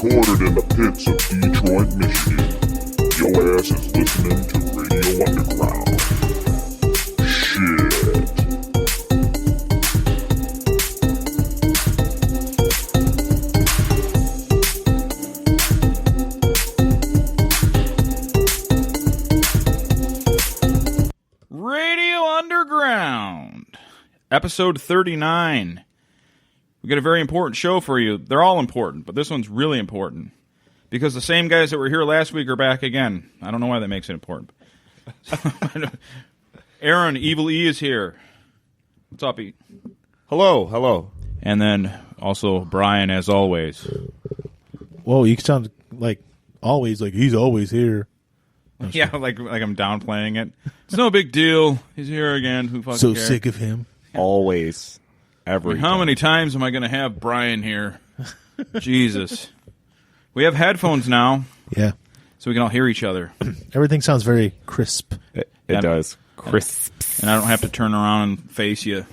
Recorded in the pits of Detroit, Michigan. Your ass is listening to Radio Underground. Shit. Radio Underground, episode 39. We got a very important show for you. They're all important, but this one's really important because the same guys that were here last week are back again. I don't know why that makes it important. Aaron, Evil E is here. What's up, E? Hello, hello. And then also Brian, as always. Whoa, you sound like always, like he's always here. Yeah, like I'm downplaying it. It's no big deal. He's here again. Who fucking So cares? sick of him. Always. Every How time. many times am I going to have Brian here? Jesus. We have headphones now, Yeah. so we can all hear each other. Everything sounds very crisp. It Yeah. does. Crisp. And I don't have to turn around and face you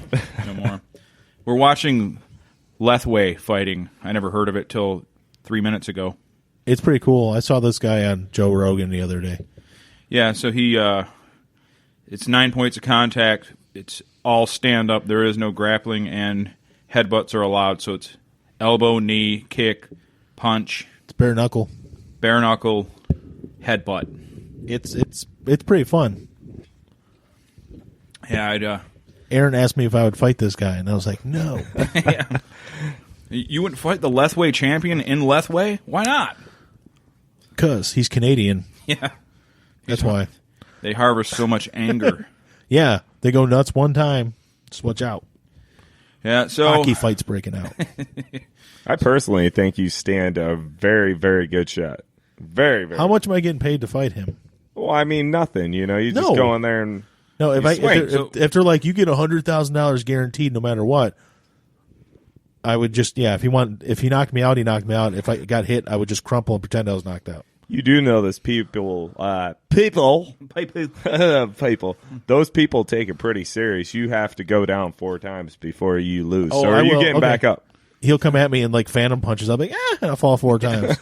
no more. We're watching Lethwei fighting. I never heard of it till 3 minutes ago. It's pretty cool. I saw this guy on Joe Rogan the other day. Yeah, so it's 9 points of contact. It's all stand-up. There is no grappling, and headbutts are allowed. So it's elbow, knee, kick, punch, It's bare knuckle. headbutt. It's pretty fun. Yeah, Aaron asked me if I would fight this guy, and I was like, no. yeah. You wouldn't fight the Lethwei champion in Lethwei? Why not? Because he's Canadian. Yeah. That's why. They harvest so much anger. Yeah, they go nuts one time. Just watch out. Yeah, so Hockey fights breaking out. I personally think you stand a very, very good shot. Very, very. How much am I getting paid to fight him? Well, I mean, nothing. You know, you just No. go in there and No, if You I swing, if they're like you get $100,000 guaranteed no matter what, I would just if he knocked me out, he knocked me out. If I got hit, I would just crumple and pretend I was knocked out. you do know this people. Those people take it pretty serious. You have to go down 4 times before you lose. Oh, so I are you will. getting Okay. back up? He'll come at me and like phantom punches. I'll be and I'll fall 4 times.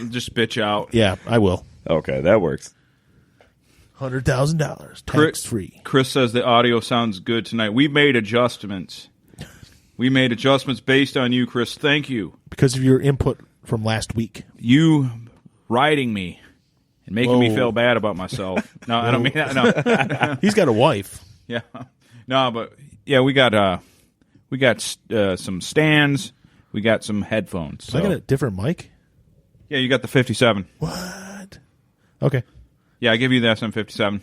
just bitch out. Yeah, I will. Okay, that works. $100,000 tax free. Chris says the audio sounds good tonight. We made adjustments. We made adjustments based on you, Chris. Thank you. Because of your input from last week. You riding me and making me Whoa. feel bad about myself. No, I don't mean that. No. He's got a wife. Yeah. No, but yeah, we got some stands. We got some headphones. So I got a different mic? Yeah, you got the 57. What? Okay. Yeah, I give you the SM57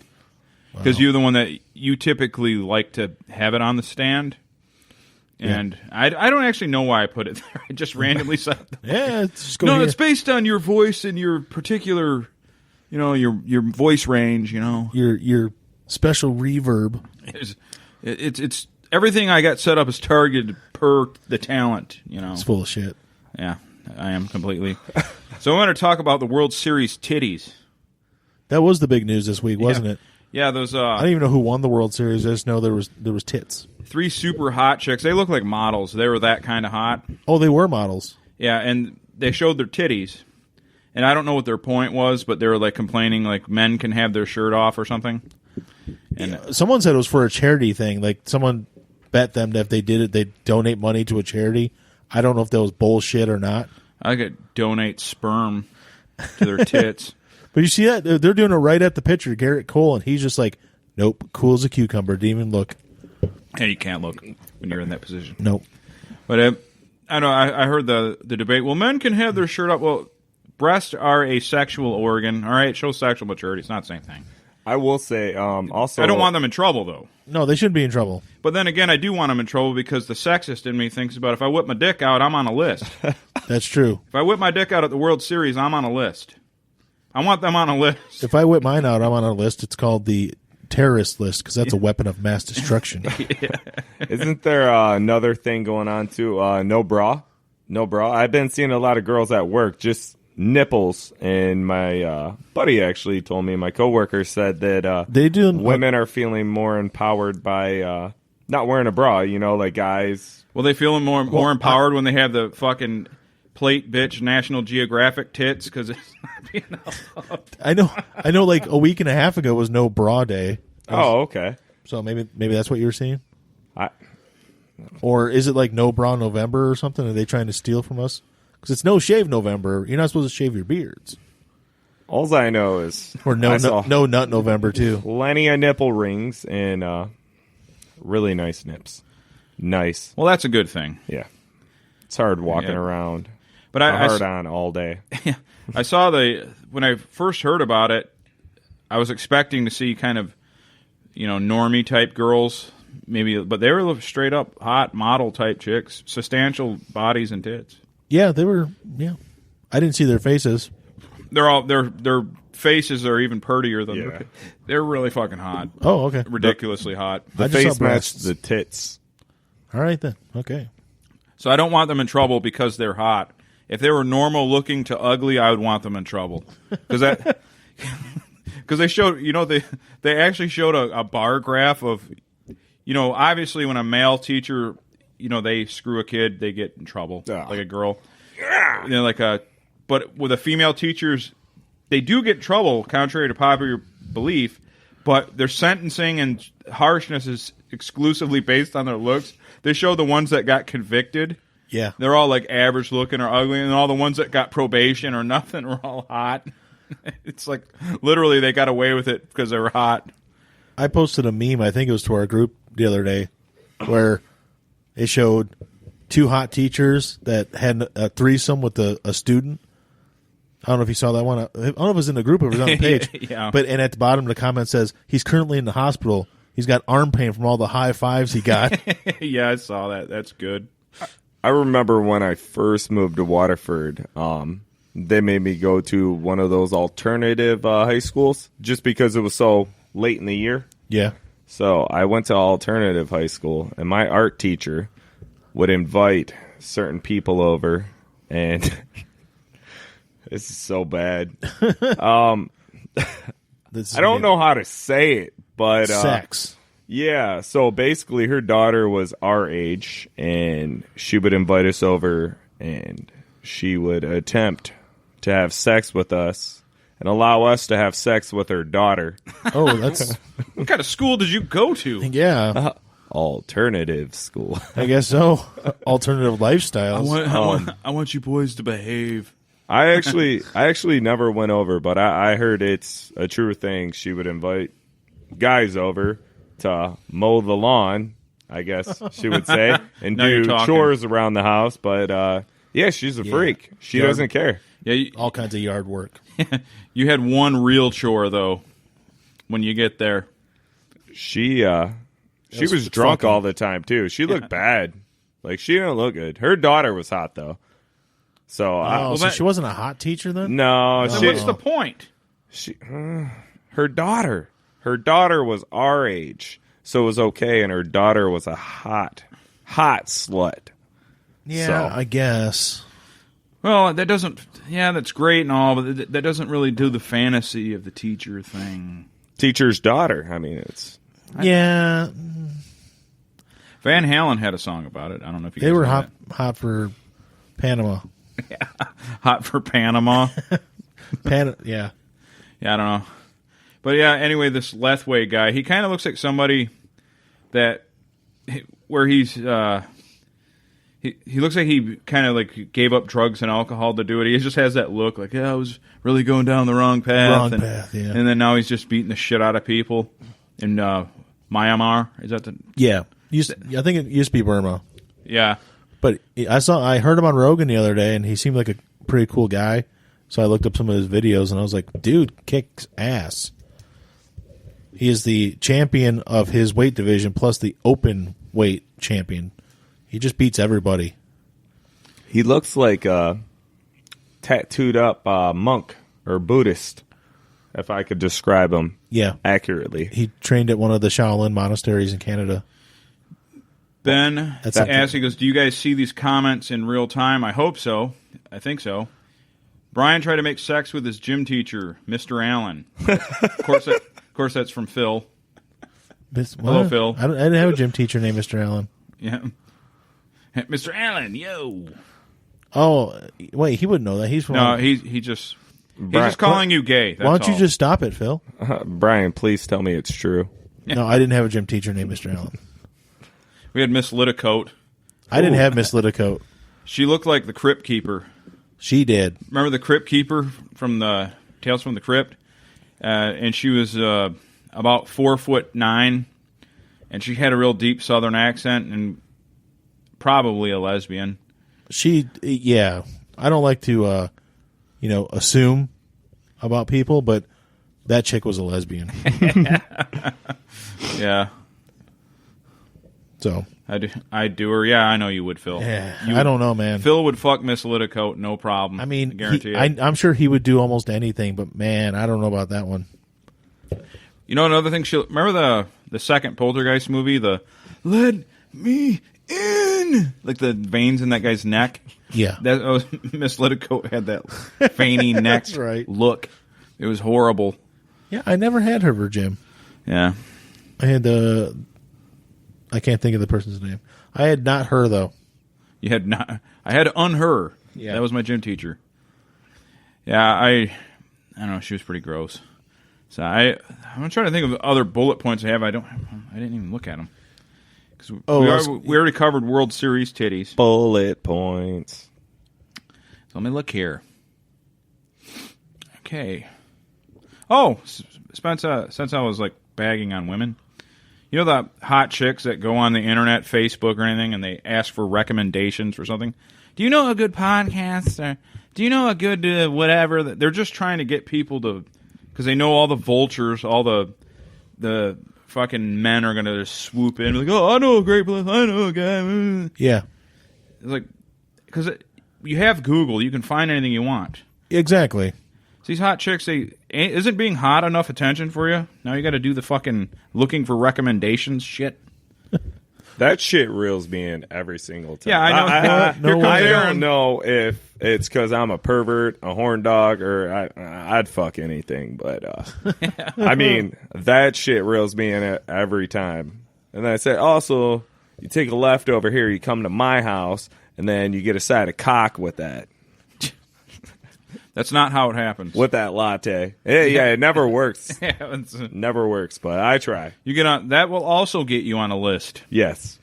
because you're the one that you typically like to have it on the stand. And I don't actually know why I put it there. I just randomly said it. Yeah, it's just go No, here. it's based on your voice and your particular, your voice range. your special reverb. It's everything I got set up is targeted per the talent. It's full of shit. Yeah, I am completely. So I want to talk about the World Series titties. That was the big news this week, wasn't it? Yeah, those I don't even know who won the World Series. I just know there was tits. 3 super hot chicks. They look like models. They were that kind of hot. Oh, they were models. Yeah, and they showed their titties. And I don't know what their point was, but they were like complaining like men can have their shirt off or something. And Someone said it was for a charity thing. Like someone bet them that if they did it, they'd donate money to a charity. I don't know if that was bullshit or not. I could donate sperm to their tits. But you see that? They're doing it right at the pitcher, Garrett Cole, and he's just like, nope, cool as a cucumber. Didn't even look. Hey, you can't look when you're in that position. Nope. But I know I heard the debate. Well, men can have their shirt up. Well, breasts are a sexual organ. All right, it shows sexual maturity. It's not the same thing. I will say also. I don't want them in trouble, though. No, they shouldn't be in trouble. But then again, I do want them in trouble because the sexist in me thinks about if I whip my dick out, I'm on a list. That's true. If I whip my dick out at the World Series, I'm on a list. I want them on a list. If I whip mine out, I'm on a list. It's called the terrorist list because that's a weapon of mass destruction. Isn't there another thing going on too? No bra. I've been seeing a lot of girls at work just nipples, and my buddy actually told me, my coworker said that They do women are feeling more empowered by not wearing a bra. Like guys. Well, they feel more empowered when they have the fucking plate bitch National Geographic tits because it's not being allowed. I know. Like a week and a half ago was no bra day. Oh, okay. So maybe that's what you were seeing. I Or is it like no bra November or something? Are they trying to steal from us? Because it's no shave November. You're not supposed to shave your beards. all I know is Or no nut November too. plenty of nipple rings and really nice nips. Nice. Well, that's a good thing. Yeah. It's hard walking Yeah. around. But Hard on all day. I saw when I first heard about it, I was expecting to see kind of, normie type girls, maybe, but they were straight up hot model type chicks, substantial bodies and tits. Yeah, they were. Yeah, I didn't see their faces. Their faces are even purtier than Yeah. they're really fucking hot, Oh, okay. ridiculously hot. The I just saw face matched breasts. the tits. All right then. Okay. So I don't want them in trouble because they're hot. If they were normal looking to ugly, I would want them in trouble because they showed, they actually showed a bar graph of, obviously when a male teacher, they screw a kid, they get in trouble, like a girl. But with the female teachers, they do get in trouble, contrary to popular belief. But their sentencing and harshness is exclusively based on their looks. They show the ones that got convicted. Yeah. They're all like average looking or ugly, and all the ones that got probation or nothing were all hot. It's like literally they got away with it because they were hot. I posted a meme, I think it was to our group the other day, where it showed two hot teachers that had a threesome with a student. I don't know if you saw that one. I don't know if it was in the group or it was on the page. Yeah. And at the bottom the comment says, he's currently in the hospital. He's got arm pain from all the high fives he got. Yeah, I saw that. That's good. I remember when I first moved to Waterford, they made me go to one of those alternative high schools just because it was so late in the year. Yeah. So I went to alternative high school, and my art teacher would invite certain people over, and this is so bad. I don't know how to say it, but sex. yeah, so basically her daughter was our age, and she would invite us over, and she would attempt to have sex with us and allow us to have sex with her daughter. Oh, that's What kind of school did you go to? yeah. Alternative school. I guess so. Alternative lifestyles. I want you boys to behave. I actually never went over, but I heard it's a true thing. She would invite guys over to mow the lawn, I guess she would say, and Now you're do talking. chores around the house. But yeah, she's a freak. She Yard- doesn't care. Yeah, all kinds of yard work. you had one real chore though. When you get there, She was was drunk fucking- all the time too. She looked bad. Like she didn't look good. Her daughter was hot though. So Oh, so that- she wasn't a hot teacher then? no, so she, what's the point? her daughter was our age, so it was okay, and her daughter was a hot slut. Yeah, So- I guess. Well, that doesn't. Yeah, that's great and all, but that doesn't really do the fantasy of the teacher thing. Teacher's daughter. I mean, it's Yeah, Van Halen had a song about it. I don't know if you they guys were know hot for Panama. that. Hot for Panama. Yeah. Yeah, I don't know. But yeah, anyway, this Lethwei guy, he kind of looks like somebody that, where he's, he looks like he kind of like gave up drugs and alcohol to do it. He just has that look like, yeah, I was really going down the wrong path. Yeah. And then now he's just beating the shit out of people in Myanmar. Is that the, Yeah. I think it used to be Burma. yeah. But I heard him on Rogan the other day, and he seemed like a pretty cool guy. So I looked up some of his videos, and I was like, dude kicks ass. He is the champion of his weight division, plus the open weight champion. He just beats everybody. he looks like a tattooed up monk or Buddhist, if I could describe him Yeah. accurately. He trained at one of the Shaolin monasteries in Canada. Ben That's asks, he goes, do you guys see these comments in real time? I hope so. I think so. Brian tried to make sex with his gym teacher, Mr. Allen. Of course, that's from Phil. Hello, What? Phil. I didn't have a gym teacher named Mr. Allen. Yeah. Mr. Allen, yo. Oh, wait, he wouldn't know that. He's from. No, he's just Brian, calling you gay. That's Why don't you all. just stop it, Phil? Brian, please tell me it's true. No, I didn't have a gym teacher named Mr. Allen. We had Miss Litticoat. I didn't have Miss Litticoat. She looked like the Crypt Keeper. She did. Remember the Crypt Keeper from the Tales from the Crypt? And she was about 4'9", and she had a real deep Southern accent and probably a lesbian. Yeah. I don't like to, assume about people, but that chick was a lesbian. Yeah. So I'd do her. Yeah, I know you would, Phil. yeah, You I don't know, man. Phil would fuck Miss Litticoat, no problem. I mean, guarantee it. I'm sure he would do almost anything, but man, I don't know about that one. You know another thing? Remember the second Poltergeist movie, the "Let me in," like the veins in that guy's neck. Yeah. That was Miss Litticoat had that feiny neck That's right. look. It was horrible. Yeah, I never had her for gym. Yeah. I had I can't think of the person's name. I had not her though. You had not. I had unher. Yeah. That was my gym teacher. Yeah, I don't know. She was pretty gross. So I'm trying to think of other bullet points I have. I didn't even look at them. Because we already covered World Series titties. Bullet points. So let me look here. Okay. Oh, since I was like bagging on women, you know the hot chicks that go on the internet, Facebook or anything, and they ask for recommendations for something? Do you know a good podcast? Or do you know a good whatever? They're just trying to get people to, because they know all the vultures, all the fucking men are going to just swoop in. Like, oh, I know a great place. I know a guy. Yeah. It's like, because you have Google. You can find anything you want. Exactly. These hot chicks, isn't being hot enough attention for you? Now you got to do the fucking looking for recommendations shit. That shit reels me in every single time. Yeah, I know. I don't know if it's because I'm a pervert, a horn dog, or I'd fuck anything. But I mean, that shit reels me in every time. And then I say, also, you take a left over here, you come to my house, and then you get a side of cock with that. That's not how it happens. With that latte. Yeah, it never works. Yeah, Never works, but I try. you get on. That will also get you on a list. Yes.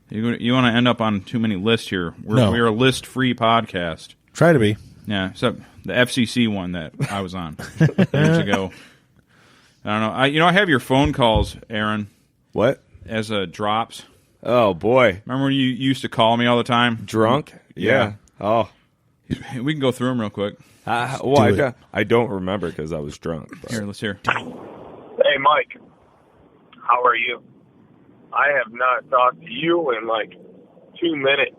You want to end up on too many lists here. No. We're a list-free podcast. Try to be. Yeah, except the FCC one that I was on years ago. I don't know. I have your phone calls, Aaron, What? as drops. Oh, boy. Remember when you used to call me all the time? Drunk? Yeah. Oh. We can go through them real quick. I don't remember because I was drunk. But. Here, let's hear. Hey, Mike. How are you? I have not talked to you in like 2 minutes.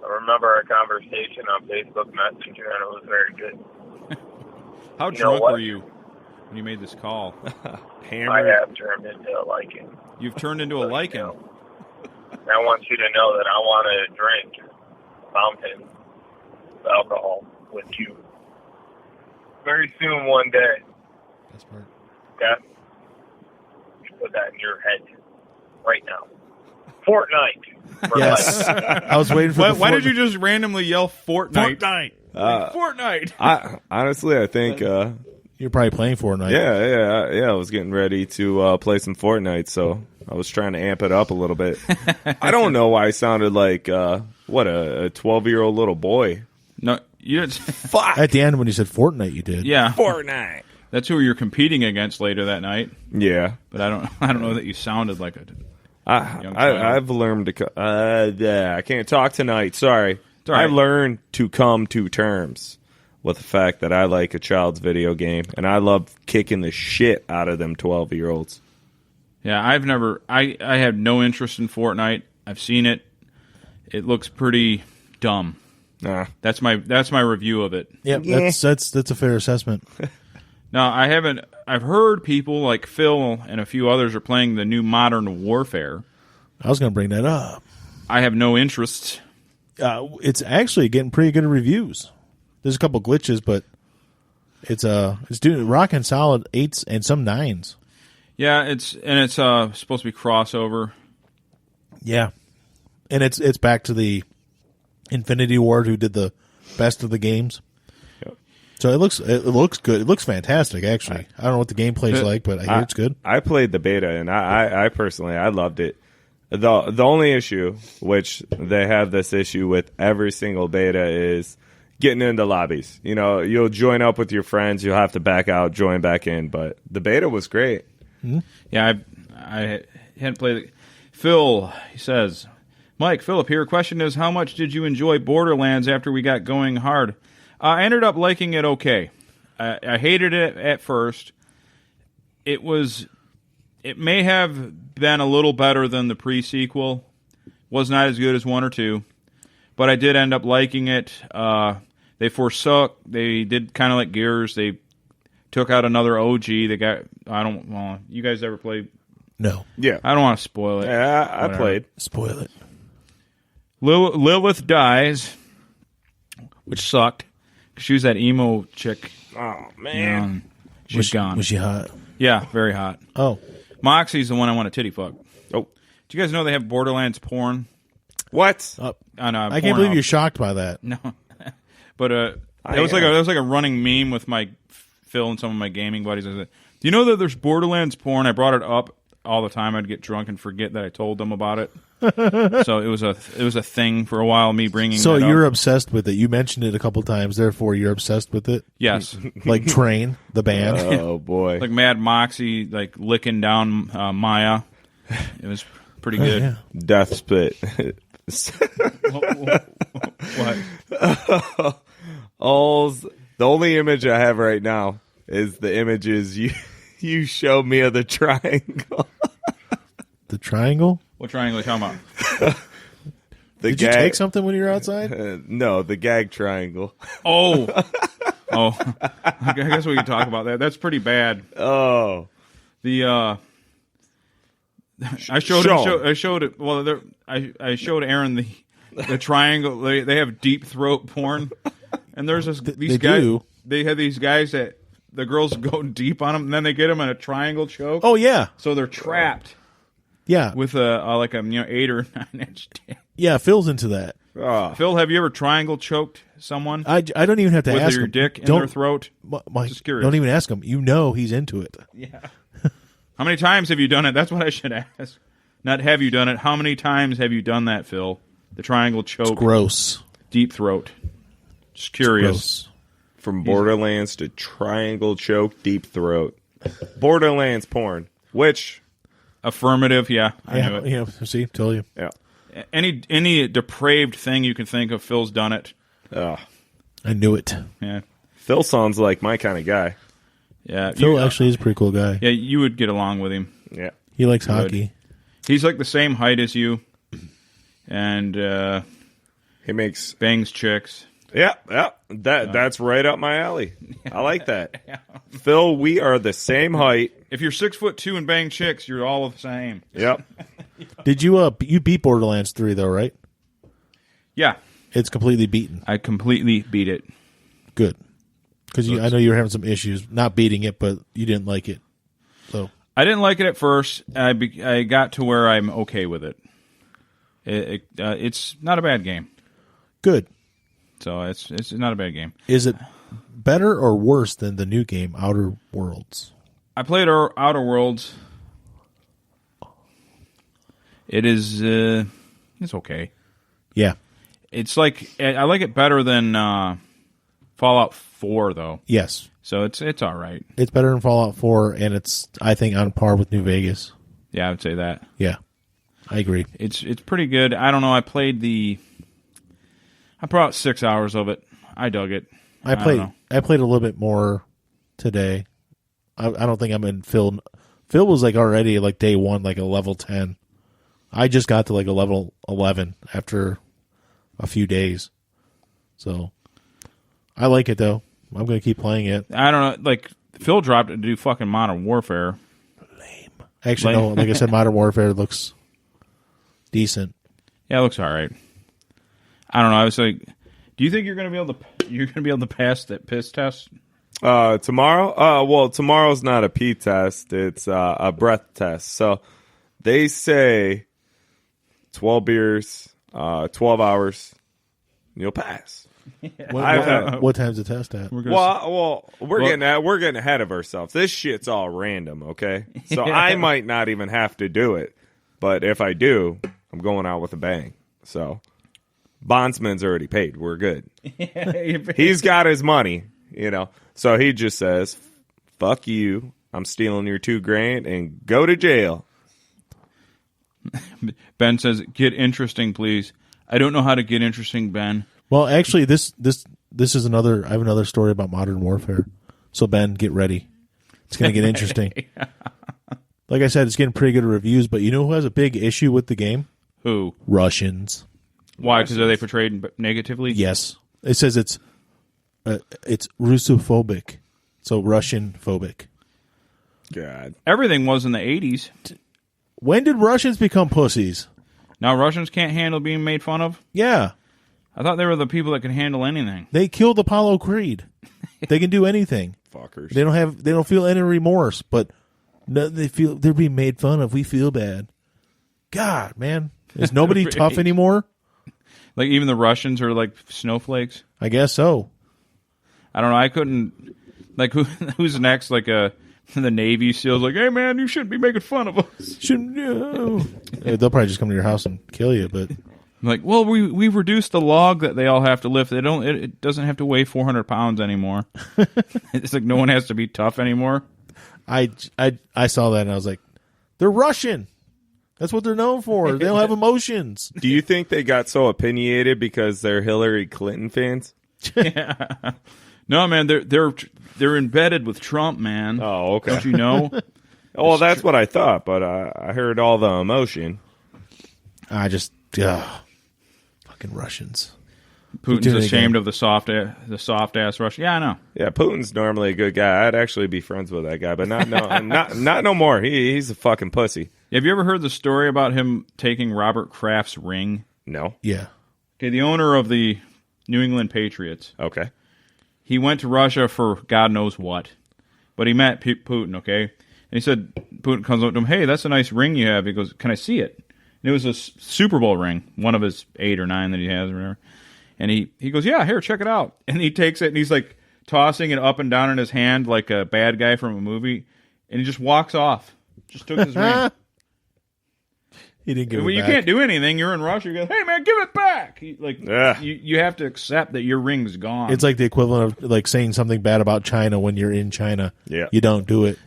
I remember our conversation on Facebook Messenger, and it was very good. How You know drunk what? were you when you made this call? I Hammered. have turned into a lichen. You've turned into a lichen. I want you to know that I want to drink fountain of alcohol with you very soon one day. That's part. Okay? You put that in your head right now. Fortnite. For Yes. life. I was waiting for Why did you just randomly yell Fortnite? Fortnite. Fortnite. Honestly, I think, You're probably playing Fortnite. yeah, I was getting ready to play some Fortnite, so I was trying to amp it up a little bit. I don't know why I sounded like, a 12-year-old little boy. No, you didn't. Fuck! At the end, when you said Fortnite, you did. Yeah, Fortnite! that's who you're competing against later that night. Yeah. But I don't know that you sounded like a. Young child. I've learned to... I can't talk tonight, sorry. all right. I learned to come to terms with the fact that I like a child's video game, and I love kicking the shit out of them 12-year-olds. Yeah, I've never. I have no interest in Fortnite. I've seen it. It looks pretty dumb. Nah. That's my review of it. Yep. That's a fair assessment. No, I haven't. I've heard people like Phil and a few others are playing the new Modern Warfare. I was going to bring that up. I have no interest. It's actually getting pretty good reviews. There's a couple glitches, but it's doing rocking solid 8s and some 9s. Yeah, it's supposed to be crossover. Yeah, and it's back to the Infinity Ward, who did the best of the games. Yep. So it looks good. It looks fantastic, actually. I don't know what the gameplay's like, but I hear it's good. I played the beta, and I personally I loved it. The only issue, which they have this issue with every single beta, is getting into lobbies. You know, you'll join up with your friends, you'll have to back out, join back in. But the beta was great. Mm-hmm. Yeah, I hadn't played it. Phil, he says, Mike, Philip here. Question is, how much did you enjoy Borderlands after we got going hard? I ended up liking it okay. I hated it at first. It may have been a little better than the pre-sequel. Was not as good as 1 or 2. But I did end up liking it. They forsook. They did kind of like Gears. They took out another OG. They got. You guys ever played? No. Yeah. I don't want to spoil it. Yeah, I played. Spoil it. Lilith dies, which sucked. She was that emo chick. Oh, man. She's gone. Was she hot? Yeah, very hot. Oh. Moxie's the one I want to titty fuck. Oh. Do you guys know they have Borderlands porn? What? I can't believe you're shocked by that. No. But it was like a running meme with my Phil and some of my gaming buddies. I said, do you know that there's Borderlands porn? I brought it up all the time. I'd get drunk and forget that I told them about it. So it was a thing for a while, me bringing So it you're up. obsessed with it. You mentioned it a couple times, therefore you're obsessed with it? Yes. Like Train, the band? Oh, boy. Like Mad Moxie, like licking down Maya. It was pretty good. Yeah. Death Spit. What? The only image I have right now is the images you showed me of the triangle. The triangle? What triangle are you talking about? Did you take something when you were outside? No, the gag triangle. Oh. I guess we can talk about that. That's pretty bad. Oh. I showed it. Well, I showed Aaron the triangle. They have deep throat porn, and there's these guys. Do. They have these guys that the girls go deep on them, and then they get them in a triangle choke. Oh, yeah. So they're trapped Yeah. with a 8 or 9 inch dick. Yeah, Phil's into that. Oh. Phil, have you ever triangle choked someone I don't even have to with ask your him. dick in their throat? Mike, Just curious. don't even ask him. You know he's into it. Yeah. How many times have you done it? That's what I should ask. Not have you done it. How many times have you done that, Phil? The triangle choke. Gross. Deep throat. Just curious. Gross. From Borderlands to triangle choke, deep throat. Borderlands porn. Which, Affirmative, yeah. I knew it. Yeah, see, told you. yeah. Any depraved thing you can think of, Phil's done it. I knew it. Yeah. Phil sounds like my kind of guy. Yeah. Phil actually is a pretty cool guy. Yeah, you would get along with him. Yeah. He likes hockey. He's like the same height as you. And He makes... bangs chicks. Yeah. That's right up my alley. I like that. Phil, we are the same height. If you're 6'2" and bang chicks, you're all the same. Yep. Did you beat Borderlands 3 though, right? Yeah. It's completely beaten. I completely beat it. Good. Because I know you were having some issues not beating it, but you didn't like it. So I didn't like it at first. I got to where I'm okay with it. It's not a bad game. good. So it's not a bad game. Is it better or worse than the new game, Outer Worlds? I played Outer Worlds. It is it's okay. Yeah. It's like I like it better than Fallout 4 though. Yes. So it's all right. It's better than Fallout 4, and it's, I think, on par with New Vegas. Yeah, I would say that. Yeah. I agree. It's pretty good. I don't know. I played about 6 hours of it. I dug it. I played a little bit more today. I don't think I'm in Phil. Phil was like already like day one, like a level 10. I just got to like a level 11 after a few days. So I like it though. I'm going to keep playing it. I don't know. Like Phil dropped it to do fucking Modern Warfare. Lame. Actually, no. Like I said, Modern Warfare looks decent. Yeah, it looks all right. I don't know. I was like, do you think you're going to be able to pass that piss test? Tomorrow? Well, tomorrow's not a pee test. It's a breath test. So they say 12 beers, 12 hours, you'll pass. What time's the test at? We're gonna We're getting ahead of ourselves. This shit's all random, okay? So I might not even have to do it, but if I do, I'm going out with a bang. So bondsman's already paid. We're good. He's got his money, So he just says, "Fuck you. I'm stealing your $2,000 and go to jail." Ben says, "Get interesting, please." I don't know how to get interesting, Ben. Well, actually, this is another. I have another story about Modern Warfare. So Ben, get ready. It's going to get interesting. Like I said, it's getting pretty good reviews. But you know who has a big issue with the game? Who? Russians. Why? Because are they portrayed negatively? Yes. It says it's Russophobic. So Russian phobic. God. Everything was in the 80s. When did Russians become pussies? Now Russians can't handle being made fun of? Yeah. I thought they were the people that can handle anything. They killed Apollo Creed. They can do anything. Fuckers. They don't feel any remorse, but they feel they're being made fun of. We feel bad. God, man. Is nobody tough anymore? Like even the Russians are like snowflakes? I guess so. I don't know. I couldn't like who's next? Like the Navy SEALs like, "Hey man, you shouldn't be making fun of us." They'll probably just come to your house and kill you, but like, well, we've reduced the log that they all have to lift. It doesn't have to weigh 400 pounds anymore. It's like no one has to be tough anymore. I saw that and I was like, they're Russian. That's what they're known for. They don't have emotions. Do you think they got so opinionated because they're Hillary Clinton fans? Yeah. No, man, they're embedded with Trump, man. Oh, okay. Don't you know? Well, that's what I thought, but I heard all the emotion. Fucking Russians. Putin's ashamed of the soft ass Russia. Yeah, I know. Yeah, Putin's normally a good guy. I'd actually be friends with that guy, but not no more. He's a fucking pussy. Have you ever heard the story about him taking Robert Kraft's ring? No. Yeah. Okay, the owner of the New England Patriots. Okay. He went to Russia for God knows what, but he met Putin. Okay, and he said Putin comes up to him, "Hey, that's a nice ring you have." He goes, "Can I see it?" And it was a Super Bowl ring, one of his 8 or 9 that he has, or whatever. And he goes, "Yeah, here, check it out." And he takes it and he's like tossing it up and down in his hand like a bad guy from a movie, and he just walks off. Just took his ring. He didn't give it back. You can't do anything. You're in Russia. You go, "Hey man, give it back." You have to accept that your ring's gone. It's like the equivalent of like saying something bad about China when you're in China. Yeah. You don't do it.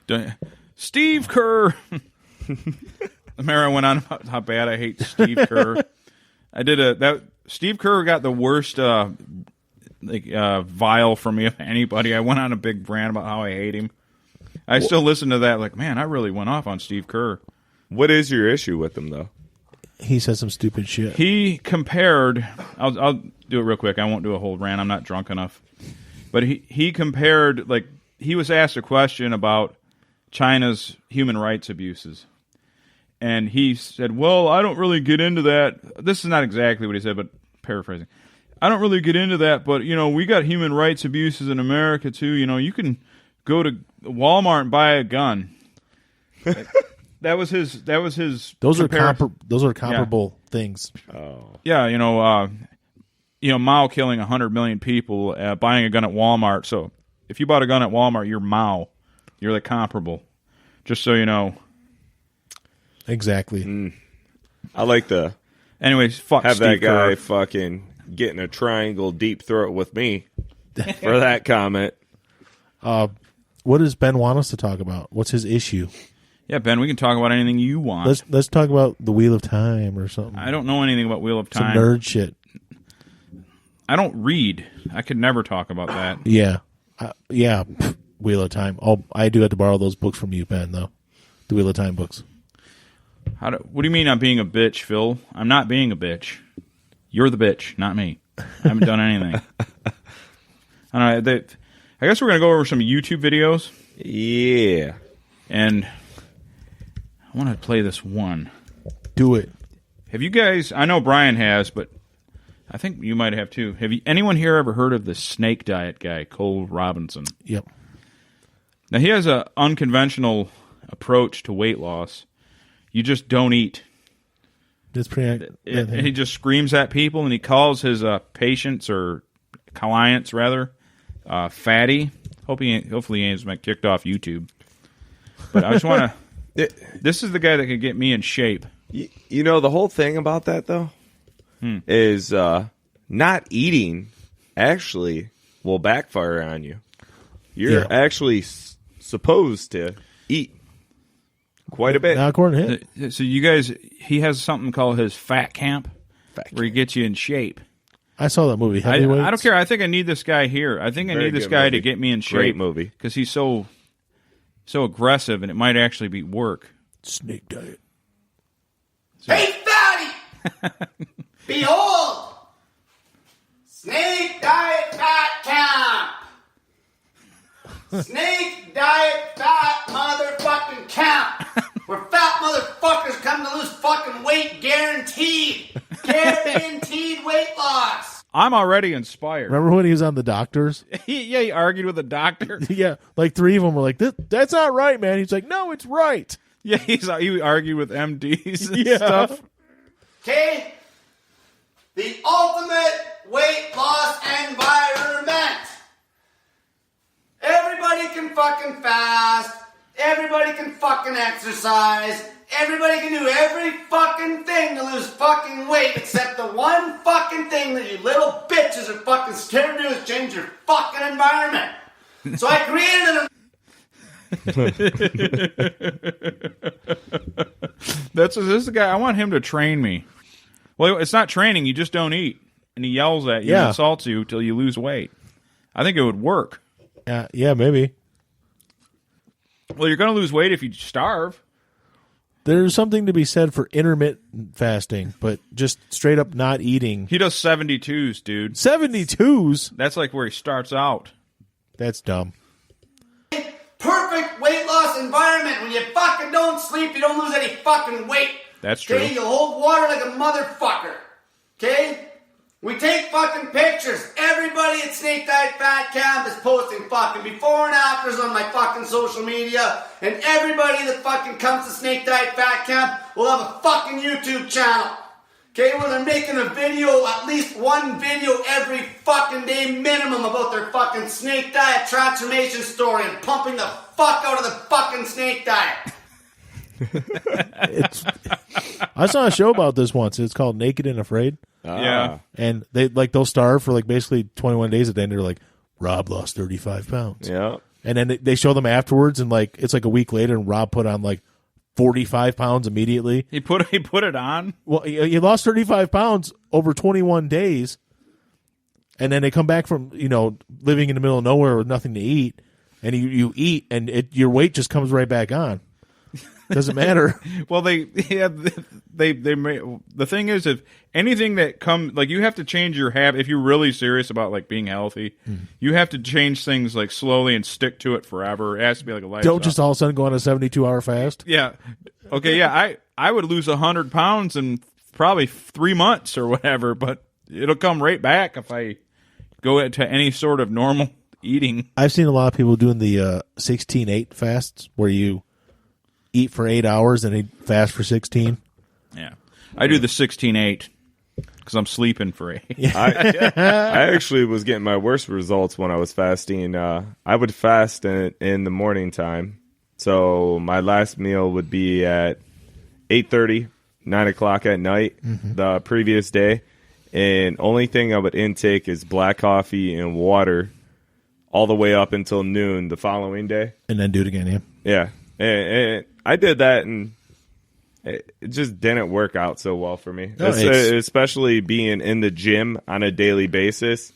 Yeah. Steve Kerr. Mara went on about how bad I hate Steve Kerr. I did Steve Kerr got the worst vial from me of anybody. I went on a big rant about how I hate him. I still listen to that like, man, I really went off on Steve Kerr. What is your issue with him, though? He said some stupid shit. He compared... I'll do it real quick. I won't do a whole rant. I'm not drunk enough. But he compared... Like, he was asked a question about China's human rights abuses. And he said, well, I don't really get into that. This is not exactly what he said, but paraphrasing. I don't really get into that, but, we got human rights abuses in America, too. You can go to Walmart and buy a gun. That was his. Those are comparable things. Oh. Yeah, Mao killing 100 million people, buying a gun at Walmart. So if you bought a gun at Walmart, you're Mao. You're like comparable. Just so you know. Exactly. I like to. Anyways, fuck have Steve that guy Kerr. fucking getting a triangle deep throat with me for that comment. What does Ben want us to talk about? What's his issue? Yeah, Ben, we can talk about anything you want. Let's talk about the Wheel of Time or something. I don't know anything about Wheel of Time. Some nerd shit. I don't read. I could never talk about that. Yeah. Wheel of Time. I do have to borrow those books from you, Ben, though. The Wheel of Time books. What do you mean I'm being a bitch, Phil? I'm not being a bitch. You're the bitch, not me. I haven't done anything. I don't know. I guess we're going to go over some YouTube videos. Yeah. And I want to play this one. Do it. Have you guys... I know Brian has, but I think you might have too. Anyone here ever heard of the snake diet guy, Cole Robinson? Yep. Now, he has an unconventional approach to weight loss. You just don't eat. It's pretty. And he just screams at people, and he calls his patients or clients rather fatty. Hopefully, he ain't been kicked off YouTube. But I just want to. This is the guy that could get me in shape. You know, the whole thing about that though is not eating actually will backfire on you. You're actually supposed to eat quite a bit. Not according to him. So you guys, he has something called his fat camp, where he gets you in shape. I saw that movie. I don't care. I think I need this guy here. I think I need this guy movie. to get me in shape. Great movie. Because he's so aggressive, and it might actually be work. Snake diet. Hey, fatty! Behold! Snake diet fat camp! Snake diet fat motherfucking camp! Where fat motherfuckers come to lose fucking weight guaranteed! Guaranteed weight loss! I'm already inspired. Remember when he was on the doctors? He argued with the doctor. Yeah, like 3 of them were like, "That's not right, man." He's like, "No, it's right." Yeah, he argued with MDs and Yeah. stuff. Okay? The ultimate weight loss environment. Everybody can fucking fast. Everybody can fucking exercise. Everybody can do every fucking thing to lose fucking weight except the one fucking thing that you little bitches are fucking scared to do is change your fucking environment. So I created an This is the guy. I want him to train me. Well, it's not training. You just don't eat, and he yells at you and insults you till you lose weight. I think it would work. Yeah, maybe. Well, you're going to lose weight if you starve. There's something to be said for intermittent fasting, but just straight up not eating. He does 72s, dude. 72s? That's like where he starts out. That's dumb. perfect weight loss environment. When you fucking don't sleep, you don't lose any fucking weight. That's true. Okay, you hold water like a motherfucker. Okay? We take fucking pictures. Everybody at Snake Diet Fat Camp is posting fucking before and afters on my fucking social media. And everybody that fucking comes to Snake Diet Fat Camp will have a fucking YouTube channel. Okay, where they're making a video, at least one video every fucking day minimum about their fucking snake diet transformation story and pumping the fuck out of the fucking snake diet. I saw a show about this once. It's called Naked and Afraid. Yeah. And they'll starve for basically 21 days, at the end they're like, Rob lost 35 pounds. Yeah. And then they show them afterwards, and it's a week later, and Rob put on 45 pounds immediately. He put it on. Well, he lost 35 pounds over 21 days, and then they come back from living in the middle of nowhere with nothing to eat, and you eat, and your weight just comes right back on. Doesn't matter. Well, the thing is, if anything that comes, you have to change your habit. If you're really serious about being healthy, you have to change things slowly and stick to it forever. It has to be a lifestyle. Don't just all of a sudden go on a 72-hour fast. Yeah. Okay. Yeah. I would lose 100 pounds in probably 3 months or whatever, but it'll come right back if I go into any sort of normal eating. I've seen a lot of people doing the 16-8 fasts, where you eat for 8 hours and they fast for 16. Yeah. I do the 16-8 because I'm sleeping for 8. I actually was getting my worst results when I was fasting. I would fast in the morning time. So my last meal would be at 8:30, 9 o'clock at night the previous day. And only thing I would intake is black coffee and water all the way up until noon the following day. And then do it again, yeah. Yeah. And I did that, and it just didn't work out so well for me. No, especially being in the gym on a daily basis.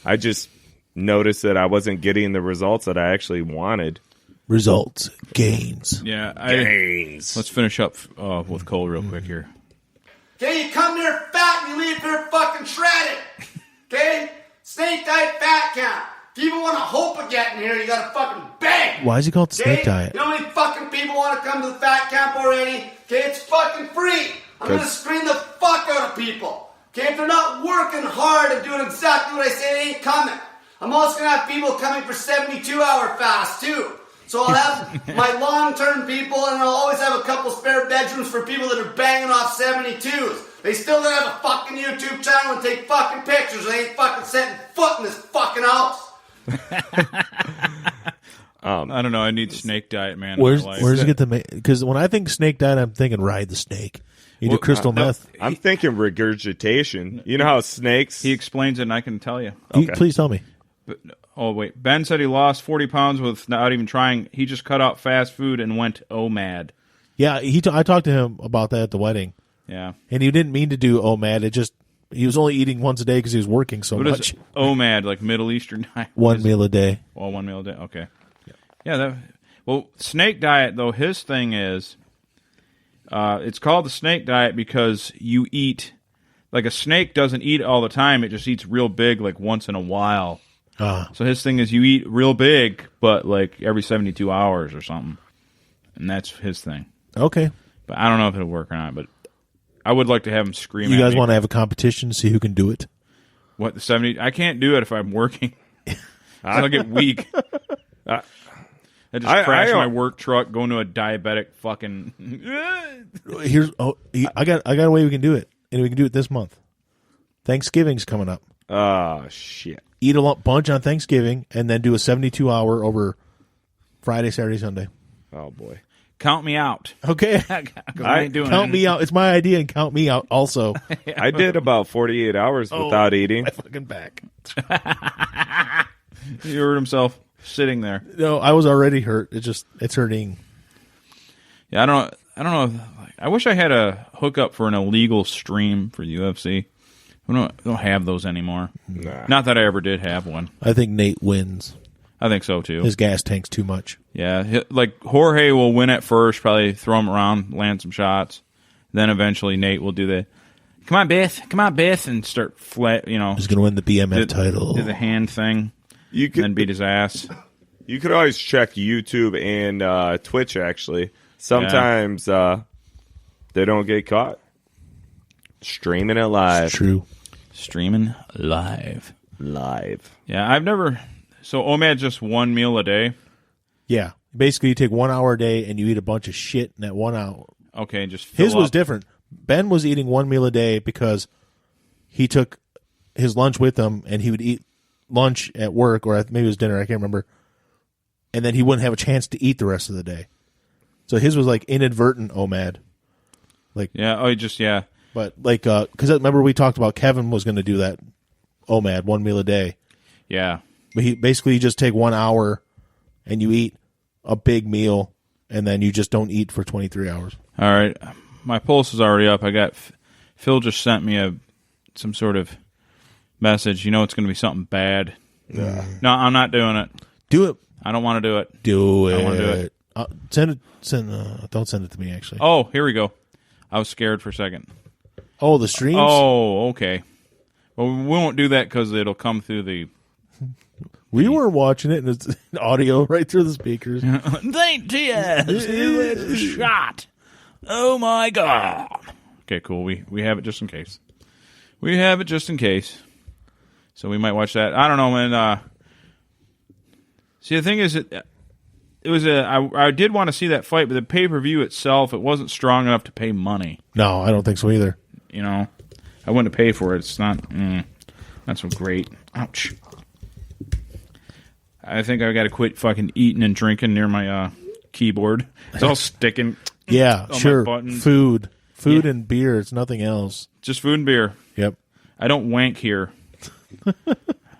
I just noticed that I wasn't getting the results that I actually wanted. Results. Gains. Yeah. Gains. Let's finish up with Cole real quick here. Okay, you come here fat and you leave here fucking shredded. Okay? Snake Diet Fat Camp. If you even want to hope of getting here, you gotta fucking beg. Why is he called Snake Diet? You know how many fucking people want to come to the fat camp already? Okay, it's fucking free. I'm gonna screen the fuck out of people. Okay, if they're not working hard and doing exactly what I say, they ain't coming. I'm also gonna have people coming for 72-hour fast too. So I'll have my long-term people, and I'll always have a couple spare bedrooms for people that are banging off 72s. They still gonna have a fucking YouTube channel and take fucking pictures. They ain't fucking setting foot in this fucking house. I don't know. I need snake diet, man. Where's it get the? Because when I think snake diet, I'm thinking ride the snake. You do crystal meth. I'm thinking regurgitation. You know how snakes... He explains it, and I can tell you. Please tell me. Oh, wait. Ben said he lost 40 pounds without even trying. He just cut out fast food and went OMAD. Yeah, I talked to him about that at the wedding. Yeah. And he didn't mean to do OMAD. He was only eating once a day because he was working so much. Is OMAD, like Middle Eastern diet? One meal a day. Well, 1 meal a day. Okay. Yeah. Snake diet, though, his thing is, it's called the snake diet because you eat, like a snake doesn't eat all the time. It just eats real big, like once in a while. So his thing is you eat real big, but like every 72 hours or something. And that's his thing. Okay. But I don't know if it'll work or not, but I would like to have him scream. You guys want to have a competition to see who can do it? What, the 70? I can't do it if I'm working. I'll get weak. I just crash my work truck, go into a diabetic fucking... I got a way we can do it, and we can do it this month. Thanksgiving's coming up. Oh, shit. Eat a bunch on Thanksgiving, and then do a 72-hour over Friday, Saturday, Sunday. Oh, boy. Count me out. Okay. I ain't doing count it. me out. It's my idea, and count me out also. I did about 48 hours without eating. My fucking back. He hurt himself sitting there. No, I was already hurt. It's hurting. Yeah, I don't know. I wish I had a hookup for an illegal stream for UFC. I don't have those anymore. Nah. Not that I ever did have one. I think Nate wins. I think so too. His gas tank's too much. Yeah, like Jorge will win at first, probably throw him around, land some shots. Then eventually Nate will do the, come on, Beth, and start flat. He's gonna win the BMF title. Do the hand thing. And then beat his ass. You could always check YouTube and Twitch. Actually, sometimes they don't get caught streaming it live. It's true. Streaming live. Yeah, I've never. So OMAD's just 1 meal a day? Yeah. Basically, you take 1 hour a day and you eat a bunch of shit in that 1 hour. Okay, just fill His was up. different. Ben was eating 1 meal a day because he took his lunch with him and he would eat lunch at work, or maybe it was dinner, I can't remember. And then he wouldn't have a chance to eat the rest of the day. So his was like inadvertent OMAD. Like, yeah. But like, because remember we talked about Kevin was going to do that OMAD, 1 meal a day. Yeah. But you just take 1 hour and you eat a big meal, and then you just don't eat for 23 hours. All right. My pulse is already up. I got Phil just sent me some sort of message. It's going to be something bad. Yeah. No, I'm not doing it. Do it. I don't want to do it. Do it. I don't want to do it. Don't send it to me, actually. Oh, here we go. I was scared for a second. Oh, the streams? Oh, okay. Well, we won't do that because it'll come through the... We were watching it, and it's audio right through the speakers. Thank you. Shot. Oh, my God. Okay, cool. We have it just in case. So we might watch that. I don't know, man. See, the thing is, I did want to see that fight, but the pay-per-view itself, it wasn't strong enough to pay money. No, I don't think so either. I wouldn't pay for it. It's not so great. Ouch. I think I got to quit fucking eating and drinking near my keyboard. It's all sticking. Yeah, on sure. my buttons. Food and beer. It's nothing else. Just food and beer. Yep. I don't wank here.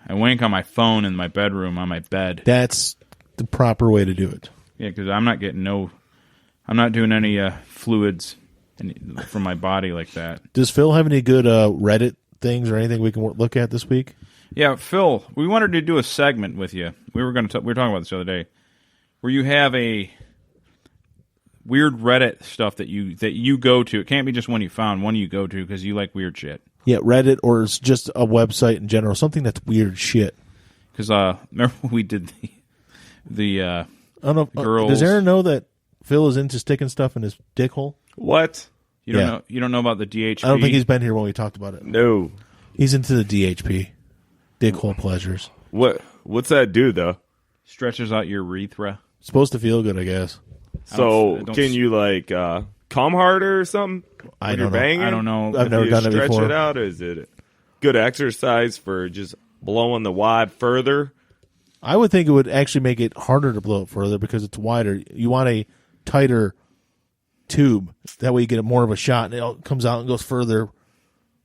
I wank on my phone in my bedroom on my bed. That's the proper way to do it. Yeah, because I'm not doing any fluids from my body like that. Does Phil have any good Reddit things or anything we can look at this week? Yeah, Phil, we wanted to do a segment with you. We were talking about this the other day, where you have a weird Reddit stuff that you go to. It can't be just one you found, one you go to because you like weird shit. Yeah, Reddit, or it's just a website in general, something that's weird shit. Because remember when we did the I don't know. girls? Does Aaron know that Phil is into sticking stuff in his dick hole? What? You don't know? You don't know about the DHP? I don't think he's been here when we talked about it. No. He's into the DHP, dick hole pleasures. What's that do though? Stretches out your urethra. supposed to feel good, I guess. So I don't- can you like come harder or something? I when don't you're know. banging? I don't know. I've If never you done it stretch before. it out, is it good exercise for just blowing the wad further? I would think it would actually make it harder to blow it further because it's wider. You want a tighter tube. That way you get more of a shot and it all comes out and goes further.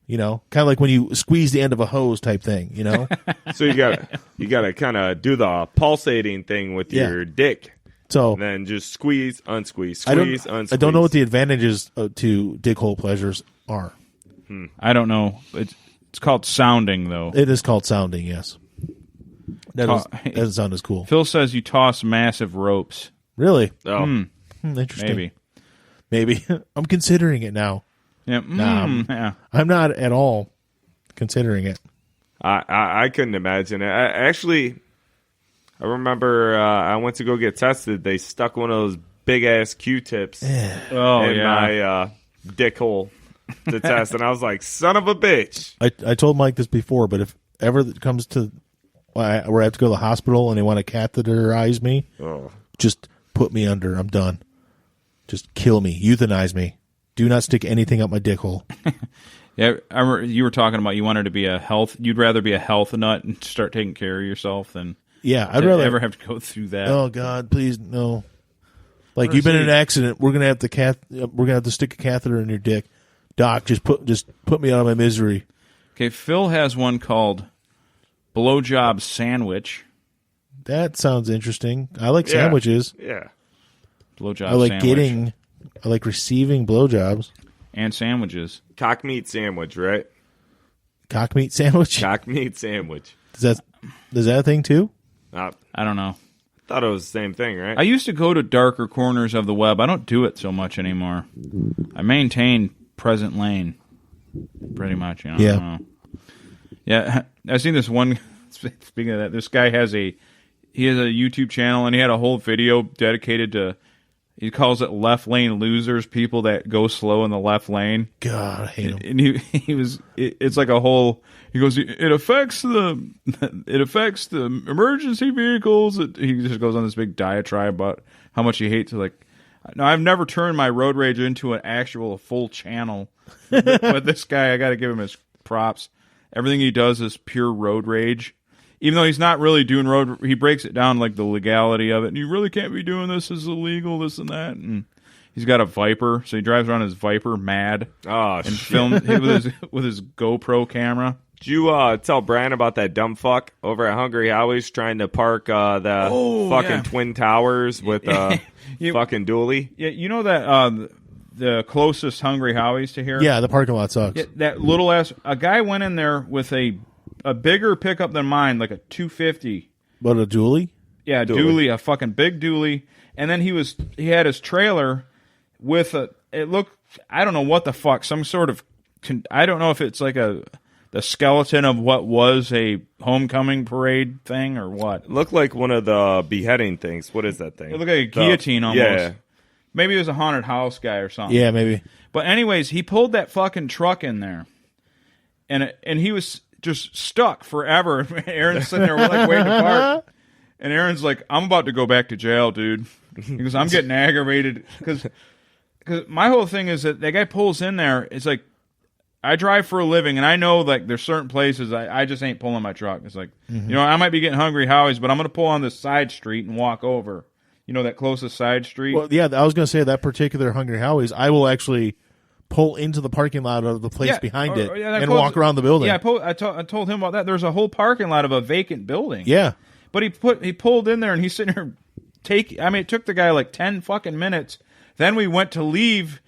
You know, kind of like when you squeeze the end of a hose type thing, you know? So you gotta kind of do the pulsating thing with Yeah. your dick, So and then just squeeze, unsqueeze, I don't, squeeze, unsqueeze. I don't know what the advantages to dick hole pleasures are. I don't know. It's called sounding, though. It is called sounding, yes. That doesn't sound as cool. Phil says you toss massive ropes. Really? Oh, Interesting. Maybe. I'm considering it now. Yeah. Yeah. I'm not at all considering it. I couldn't imagine it. I remember I went to go get tested. They stuck one of those big ass Q-tips Oh, in yeah. my dick hole to test, and I was like, "Son of a bitch!" I told Mike this before, but if ever it comes to where I have to go to the hospital and they want to catheterize me, Oh. just put me under. I'm done. Just kill me. Euthanize me. Do not stick anything up my dick hole. Yeah, I remember you were talking about you wanted to be you'd rather be a health nut and start taking care of yourself than Yeah, I'd to rather ever have to go through that. Oh God, please no. Like Or you've been in see- an accident. We're gonna have to stick a catheter in your dick. Doc, just put me out of my misery. Okay, Phil has one called blowjob sandwich. That sounds interesting. I like Yeah. sandwiches. Yeah. Blowjob I like sandwich. I like receiving blowjobs. And sandwiches. Cock meat sandwich, right? Cock meat sandwich. Cock meat sandwich. Is that a thing too? I I don't know. thought it was the same thing, right? I used to go to darker corners of the web. I don't do it so much anymore. I maintain present lane, pretty much. You know? Yeah. I don't know. Yeah, I've seen this one. Speaking of that, this guy has a YouTube channel, and he had a whole video dedicated to. He calls it left lane losers, people that go slow in the left lane. God, I hate them. And it's like a whole. He goes, it affects the emergency vehicles. He just goes on this big diatribe about how much he hates. Like, no, I've never turned my road rage into an actual full channel. But this guy, I got to give him his props. Everything he does is pure road rage. Even though he's not really doing road, he breaks it down like the legality of it. And you really can't be doing this. This is illegal, this and that. And he's got a Viper, so he drives around his Viper mad Oh, and shit. films with his GoPro camera. Did you tell Brian about that dumb fuck over at Hungry Howie's trying to park the fucking yeah. Twin Towers with You- fucking dually? Yeah, you know that the closest Hungry Howie's to here? Yeah, the parking lot sucks. Yeah, that little ass. A guy went in there with a bigger pickup than mine, like a 250. But a dually? Yeah, dually, a fucking big dually. And then he had his trailer with it looked, I don't know what the fuck, some sort of, I don't know if it's like the skeleton of what was a homecoming parade thing or what. It looked like one of the beheading things. What is that thing? It looked like a guillotine almost. Yeah. Maybe it was a haunted house guy or something. Yeah, maybe. But anyways, he pulled that fucking truck in there. And he was just stuck forever. Aaron's sitting there, we're like waiting to park. And Aaron's like, I'm about to go back to jail, dude. Because I'm getting aggravated. Because my whole thing is that guy pulls in there. It's like, I drive for a living, and I know like there's certain places I just ain't pulling my truck. It's like, you know, I might be getting Hungry Howie's, but I'm going to pull on this side street and walk over. You know, that closest side street? Well, yeah, I was going to say that particular Hungry Howie's, I will actually pull into the parking lot of the place behind it and walk around the building. Yeah, I told him about that. There's a whole parking lot of a vacant building. Yeah. But he pulled in there and he's sitting there it took the guy like 10 fucking minutes. Then we went to leave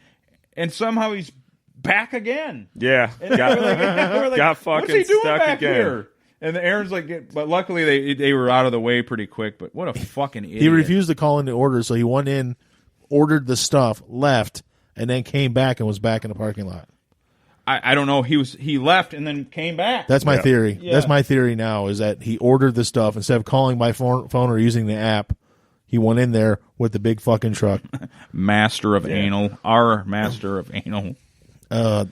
and somehow he's back again. Yeah. And we're like, got fucking what's he doing stuck back again. here? And the Aaron's like, but luckily they were out of the way pretty quick. But what a fucking idiot. He refused to call in the order, so he went in, ordered the stuff, left, and then came back and was back in the parking lot. I don't know. He left and then came back. That's my theory. Yeah. That's my theory now, is that he ordered the stuff. Instead of calling by phone or using the app, he went in there with the big fucking truck. Master of anal. Our master of anal.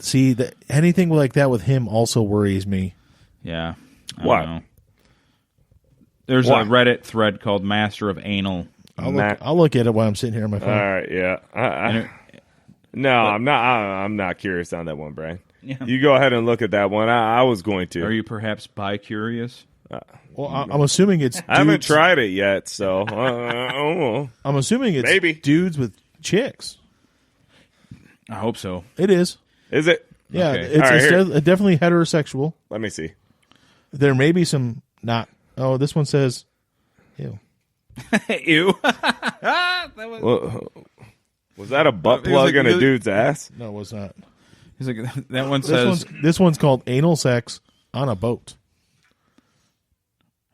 See, anything like that with him also worries me. Yeah. I What? don't know. There's What? a Reddit thread called Master of Anal. I'll look at it while I'm sitting here on my phone. All right, yeah. I'm not curious on that one, Brian. Yeah. You go ahead and look at that one. I was going to. Are you perhaps bi-curious? Well, I'm assuming it's dudes. I haven't tried it yet, so I don't know. I'm assuming it's Maybe. dudes with chicks. I hope so. It is. Is it? Yeah, Okay. it's All right, here. definitely heterosexual. Let me see. There may be some not. Oh, this one says, ew. Ew. Was that a butt It was plug like in a really- dude's ass? No, it was not. He's like, that one says. This one's called anal sex on a boat.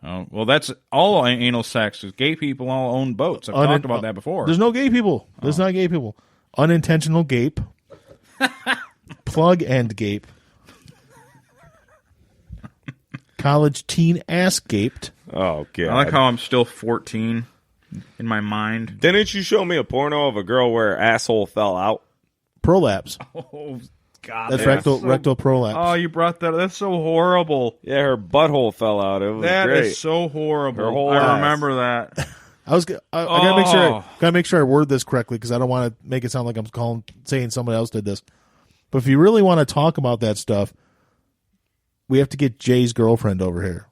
Oh, well, that's all anal sex. Is gay people all own boats. I've talked about that before. There's no gay people. There's not gay people. Unintentional gape. Plug and gape. College teen ass gaped. Oh, God. I like how I'm still 14 in my mind. Didn't you show me a porno of a girl where her asshole fell out? Prolapse. Oh, God. That's that's rectal prolapse. Oh, you brought that. That's so horrible. Yeah, her butthole fell out. It was That great. is so horrible. Her whole I ass. remember that. I gotta make sure I word this correctly because I don't want to make it sound like I'm saying somebody else did this. But if you really want to talk about that stuff, we have to get Jay's girlfriend over here,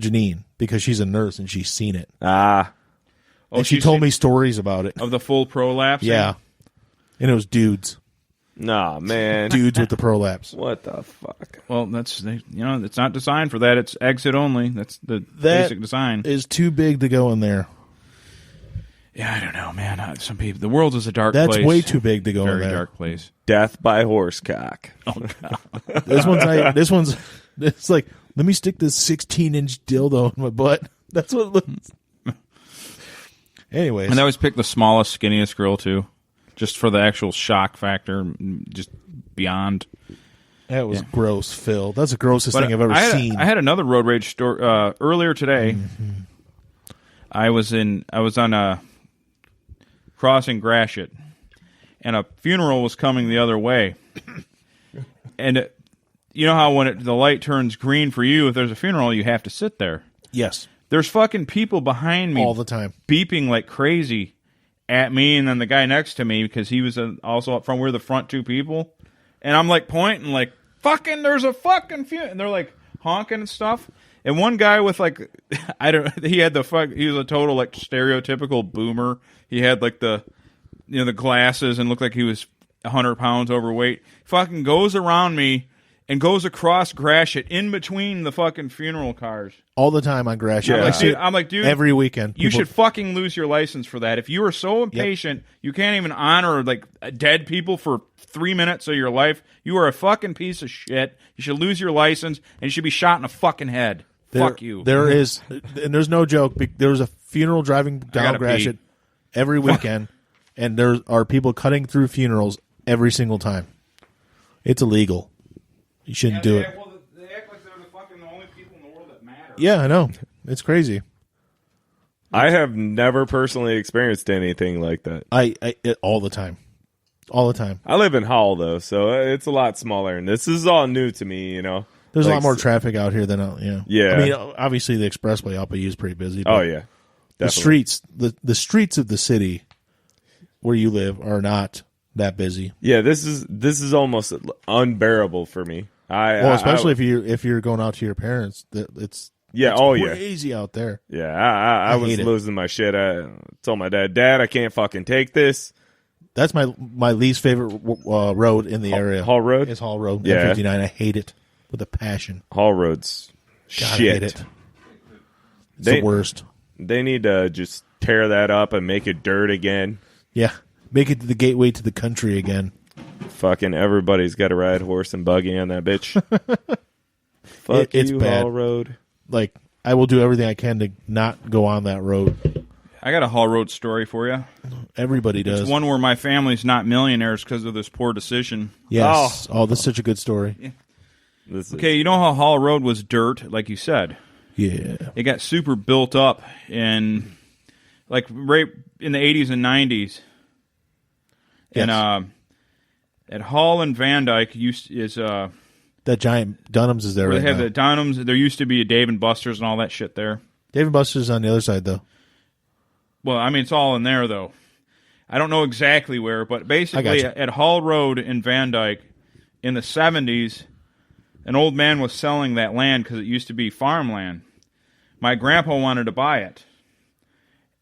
Janine, because she's a nurse and she's seen it. Ah. Oh, And she told me stories about it. of the full prolapse. Yeah, and it was dudes Nah, man. with the prolapse. What the fuck? Well, it's not designed for that. It's exit only. That's the basic design. Is too big to go in there. Yeah, I don't know, man. Some people. The world is a dark That's place. way too big to go in Very there. dark place. Death by horsecock. This one's it's like, let me stick this 16-inch dildo in my butt. That's what it looks. Anyways, And I always pick the smallest, skinniest girl too, just for the actual shock factor. Just beyond. that was gross, Phil. That's the grossest thing I've ever seen. I had another road rage story earlier today. Mm-hmm. I was on a crossing Gratiot, and a funeral was coming the other way. And you know how when the light turns green for you, if there's a funeral, you have to sit there. Yes, There's fucking people behind me all the time. beeping like crazy at me, and then the guy next to me, because he was also up front. We're the front two people, and I'm like pointing like, fucking, there's a fucking funeral, and they're like honking and stuff. And one guy with like, he had he was a total like stereotypical boomer. He had like the glasses and looked like he was 100 pounds overweight. Fucking goes around me and goes across Gratiot in between the fucking funeral cars. All the time on Gratiot. Yeah. I'm like, dude, every weekend. you people- should fucking lose your license for that. If you are so impatient, you can't even honor like dead people for 3 minutes of your life. You are a fucking piece of shit. You should lose your license and you should be shot in the fucking head. Fuck you. There is, and there's no joke. There was a funeral driving down gotta Gratiot pee. every weekend, and there are people cutting through funerals every single time. It's illegal. You shouldn't do it. They act like they're the fucking only people in the world that matter. Yeah, I know. It's crazy. I have never personally experienced anything like that. All the time. All the time. I live in Hull, though, so it's a lot smaller, and this is all new to me, you know. There's a Like, lot more traffic out here than Yeah. I mean, obviously the expressway up is pretty busy. But Oh, yeah. the Definitely. streets, the streets of the city where you live are not that busy. Yeah, this is almost unbearable for me. Especially if you're going out to your parents, it's crazy out there. Yeah, I was hate it. losing my shit. I told my dad, I can't fucking take this. That's my least favorite road in the area. Hall Road? Is Hall Road. Yeah. M59. I hate it with a passion. Hall Road's God, shit. I hate it. It's They- the worst. They need to just tear that up and make it dirt again. Yeah. Make it the gateway to the country again. Fucking everybody's got to ride horse and buggy on that bitch. Fuck It's you, bad. Hall Road. Like, I will do everything I can to not go on that road. I got a Hall Road story for you. Everybody does. It's one where my family's not millionaires because of this poor decision. Yes. Oh, that's such a good story. This Okay, you know how Hall Road was dirt, like you said. Yeah. It got super built up in, like, right in the 80s and 90s. Yes. And at Hall and Van Dyke That giant Dunham's is there where right they have now. the Dunhams. There used to be a Dave and Buster's and all that shit there. Dave & Buster's on the other side, though. Well, I mean, it's all in there, though. I don't know exactly where, but basically at Hall Road in Van Dyke in the 70s, an old man was selling that land because it used to be farmland. My grandpa wanted to buy it,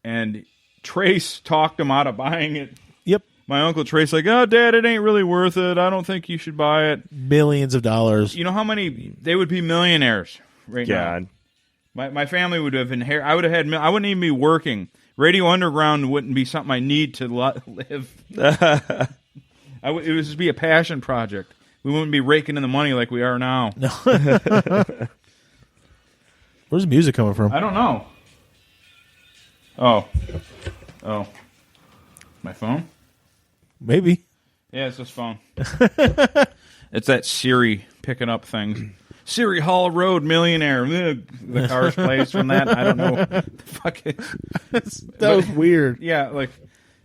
and Trace talked him out of buying it. Yep. My Uncle Trace like, oh, Dad, it ain't really worth it. I don't think you should buy it. Millions of dollars. You know how many? They would be millionaires right now. My family would have inherited. I would have had. I wouldn't even be working. Radio Underground wouldn't be something I need to live. It would just be a passion project. We wouldn't be raking in the money like we are now. No. Where's the music coming from? I don't know. Oh. My phone? Maybe. Yeah, it's this phone. It's that Siri picking up things. Siri Hall Road Millionaire. The car's plays from that. I don't know. The fuck that was weird. Yeah, like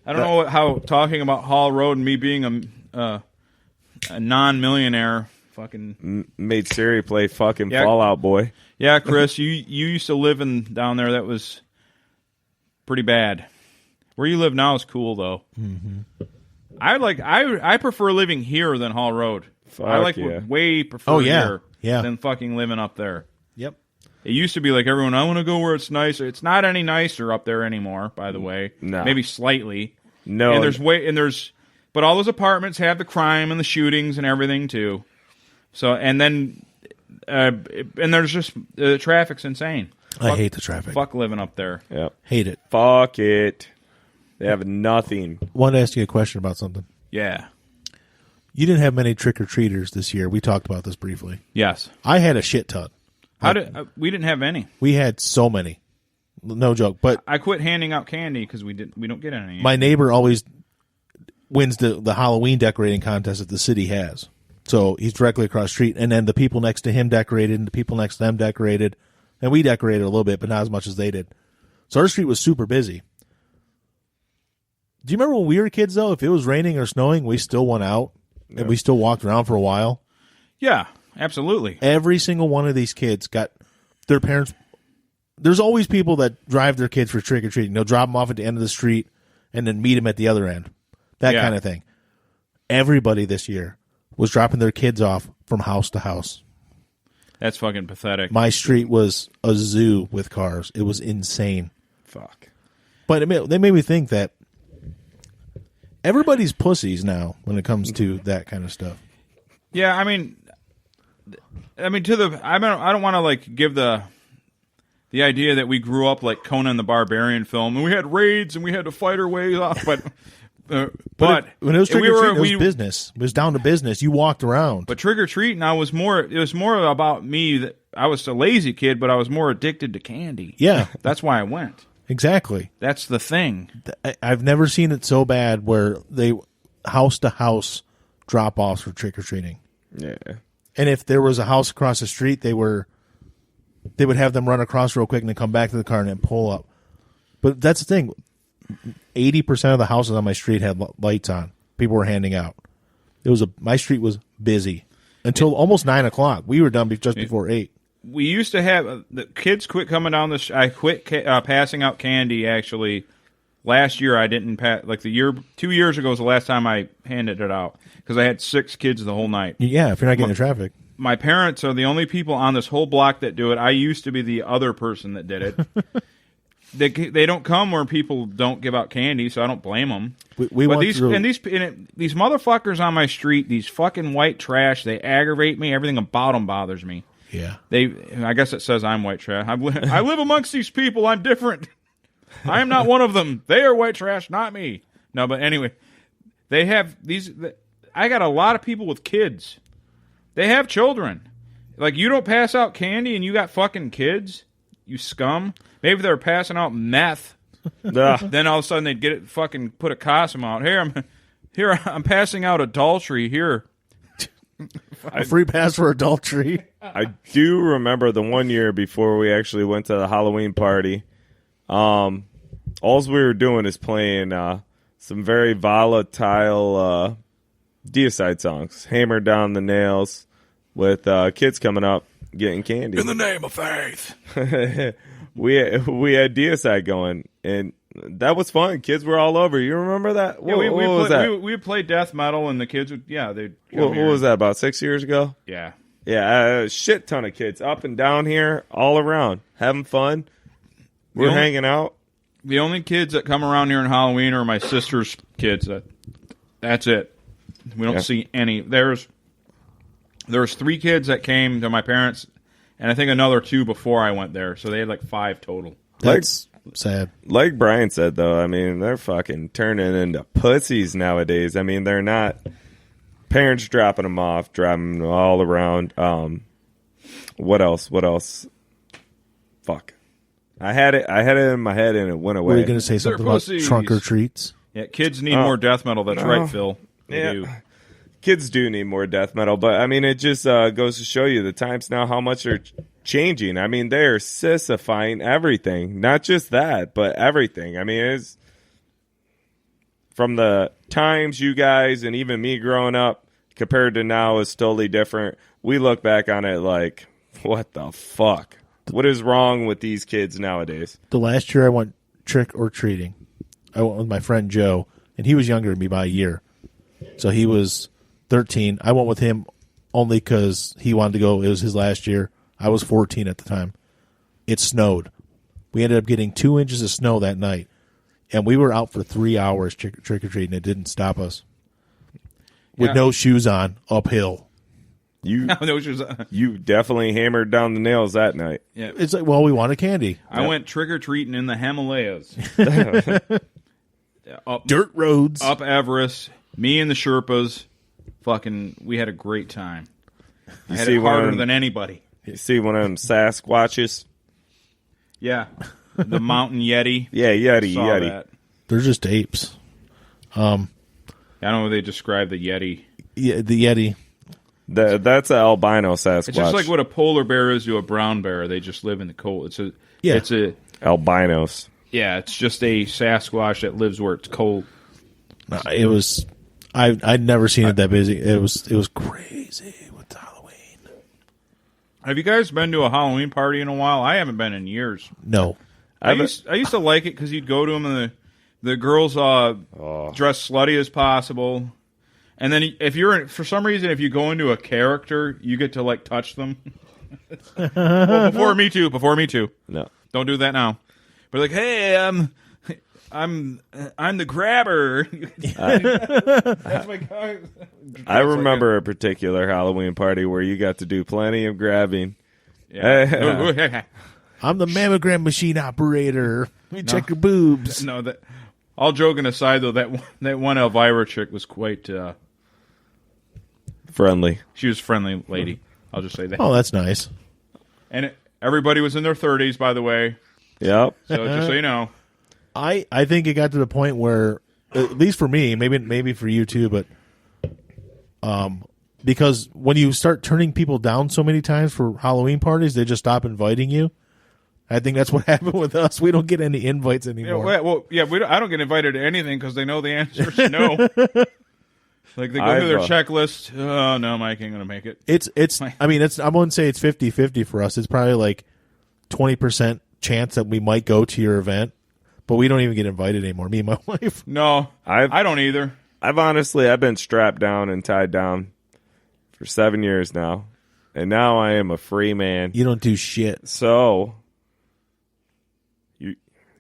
I don't know how talking about Hall Road and me being a non-millionaire fucking made Siri play fucking Fallout Boy. Yeah, Chris, you used to live down there. That was pretty bad. Where you live now is cool though. Mm-hmm. I prefer living here than Hall Road. Way prefer here than fucking living up there. Yep. It used to be like everyone, I want to go where it's nicer. It's not any nicer up there anymore, by the way. No. Maybe slightly. No. But all those apartments have the crime and the shootings and everything too. So, and then there's just the traffic's insane. I hate the traffic. Fuck living up there. Yep. Hate it. Fuck it. They have nothing. Wanted to ask you a question about something. Yeah. You didn't have many trick-or-treaters this year. We talked about this briefly. Yes. I had a shit ton. We didn't have any. We had so many. No joke. But I quit handing out candy because we don't get any. My neighbor always wins the Halloween decorating contest that the city has. So he's directly across the street, and then the people next to him decorated, and the people next to them decorated, and we decorated a little bit, but not as much as they did. So our street was super busy. Do you remember when we were kids, though? If it was raining or snowing, we still went out, and we still walked around for a while. Yeah, absolutely. Every single one of these kids got their parents. There's always people that drive their kids for trick-or-treating. They'll drop them off at the end of the street and then meet them at the other end. That kind of thing. Everybody this year was dropping their kids off from house to house. That's fucking pathetic. My street was a zoo with cars. It was insane. Fuck. But they made me think that everybody's pussies now when it comes to that kind of stuff. Yeah, I mean, I don't want to like give the idea that we grew up like Conan the Barbarian film and we had raids and we had to fight our way off, but when it was trick or treating, it was business. It was down to business. You walked around. But trick or treating, it was more about me that I was a lazy kid, but I was more addicted to candy. Yeah, that's why I went. Exactly. That's the thing. I've never seen it so bad where they house to house drop offs for trick or treating. Yeah. And if there was a house across the street, they would have them run across real quick and then come back to the car and then pull up. But that's the thing. 80% of the houses on my street had lights on. People were handing out. My street was busy until almost 9 o'clock. We were done just before 8. We used to have the kids quit coming down the. I quit passing out candy. Actually, last year I didn't pass. Like 2 years ago was the last time I handed it out because I had 6 kids the whole night. Yeah, if you're not getting in traffic. My parents are the only people on this whole block that do it. I used to be the other person that did it. They don't come where people don't give out candy, so I don't blame them. These motherfuckers on my street, these fucking white trash, they aggravate me. Everything about them bothers me. Yeah. I guess it says I'm white trash. I live amongst these people. I'm different. I am not one of them. They are white trash, not me. No, but anyway, they have these. I got a lot of people with kids. They have children. Like, you don't pass out candy and you got fucking kids? You scum. Maybe they're passing out meth. Then all of a sudden they'd get it, fucking put a costume out. I'm passing out adultery here. A free pass for adultery. I do remember the one year before we actually went to the Halloween party. All we were doing is playing some very volatile deicide songs, Hammer Down the Nails, with kids coming up getting candy. In the name of faith. we had deicide going, and That was fun. Kids were all over. You remember that? Yeah, What was that? we played death metal, and the kids would, they'd come What here. was that, about 6 years ago? Yeah. Yeah, a shit ton of kids up and down here, all around, having fun. We're hanging out. The only kids that come around here on Halloween are my sister's kids. That's it. We don't see any. There's 3 kids that came to my parents, and I think another 2 before I went there. So they had like 5 total. That's sad. Like Brian said, though, I mean, they're fucking turning into pussies nowadays. I mean, they're not... Parents dropping them off, driving them all around. What else? Fuck. I had it in my head and it went away. Were you going to say something about trunk or treats? Yeah, kids need more death metal. That's right, Phil. They do. Kids do need more death metal, but I mean, it just goes to show you the times now how much they're changing. I mean, they're sissifying everything. Not just that, but everything. I mean, it's from the times you guys and even me growing up compared to now is totally different. We look back on it like, what the fuck? What is wrong with these kids nowadays? The last year I went trick or treating, I went with my friend Joe, and he was younger than me by a year. So he was 13. I went with him only because he wanted to go. It was his last year. I was 14 at the time. It snowed. We ended up getting 2 inches of snow that night. And we were out for 3 hours trick-or-treating. It didn't stop us. With no shoes on, uphill. You No shoes on. You definitely hammered down the nails that night. Yeah. It's like, well, we wanted candy. I went trick-or-treating in the Himalayas. Dirt roads. Up Everest. Me and the Sherpas. Fucking, we had a great time. I had it harder than anybody. You see one of them Sasquatches? Yeah. The Mountain Yeti. Yeah, Yeti. That. They're just apes. I don't know how they describe the Yeti. Yeah, the Yeti. That's an albino Sasquatch. It's just like what a polar bear is to a brown bear. They just live in the cold. It's albinos. Yeah, it's just a Sasquatch that lives where it's cold. It was. I'd never seen it that busy. It was crazy with Halloween. Have you guys been to a Halloween party in a while? I haven't been in years. No. I used to like it because you'd go to them and the girls dress slutty as possible, and then if you're for some reason if you go into a character, you get to like touch them. Well, before me too. No, don't do that now. But like, hey, I'm the grabber. That's my car. I remember a particular Halloween party where you got to do plenty of grabbing. Yeah. I'm the mammogram machine operator. Let me check your boobs. No, all joking aside, though, that one Elvira chick was quite friendly. She was a friendly lady. I'll just say that. Oh, that's nice. And everybody was in their 30s, by the way. Yep. So just so you know. I think it got to the point where, at least for me, maybe for you too, but because when you start turning people down so many times for Halloween parties, they just stop inviting you. I think that's what happened with us. We don't get any invites anymore. I don't get invited to anything because they know the answer is no. Like they go through their checklist. Oh no, Mike ain't gonna make it. I wouldn't say it's 50-50 for us. It's probably like 20% chance that we might go to your event, but we don't even get invited anymore. Me and my wife. No, I don't either. I've been strapped down and tied down for 7 years now, and now I am a free man. You don't do shit. So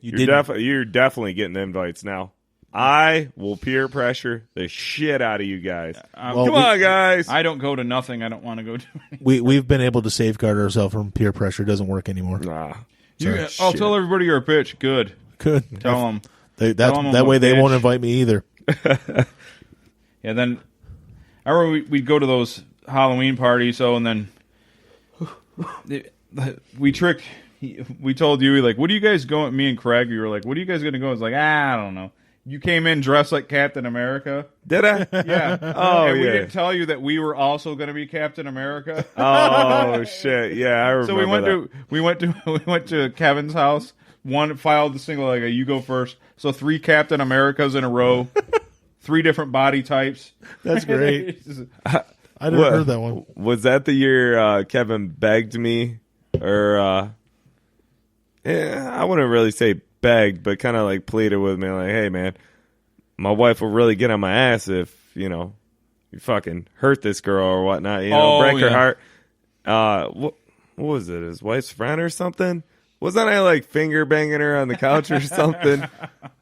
you're definitely getting invites now. I will peer pressure the shit out of you guys. Come on, guys. I don't go to nothing I don't want to go to. We've been able to safeguard ourselves from peer pressure. It doesn't work anymore. Nah. I'll tell everybody you're a bitch. Good. Tell them. That way they won't invite me either. Yeah, then I remember we'd go to those Halloween parties, and then we tricked. We told you, like, what are you guys going? Me and Craig, you were like, what are you guys going to go? I was like, I don't know. You came in dressed like Captain America. Did I? Yeah. And we didn't tell you that we were also going to be Captain America. Oh shit! Yeah, I remember. So we went to Kevin's house. One filed the single like, you go first. So 3 Captain Americas in a row. 3 different body types. That's great. I never heard that one. Was that the year Kevin begged me, or I wouldn't really say begged, but kind of like pleaded with me, like, hey, man, my wife will really get on my ass if, you fucking hurt this girl or whatnot, break her heart. What was it, his wife's friend or something? Wasn't I like finger banging her on the couch or something?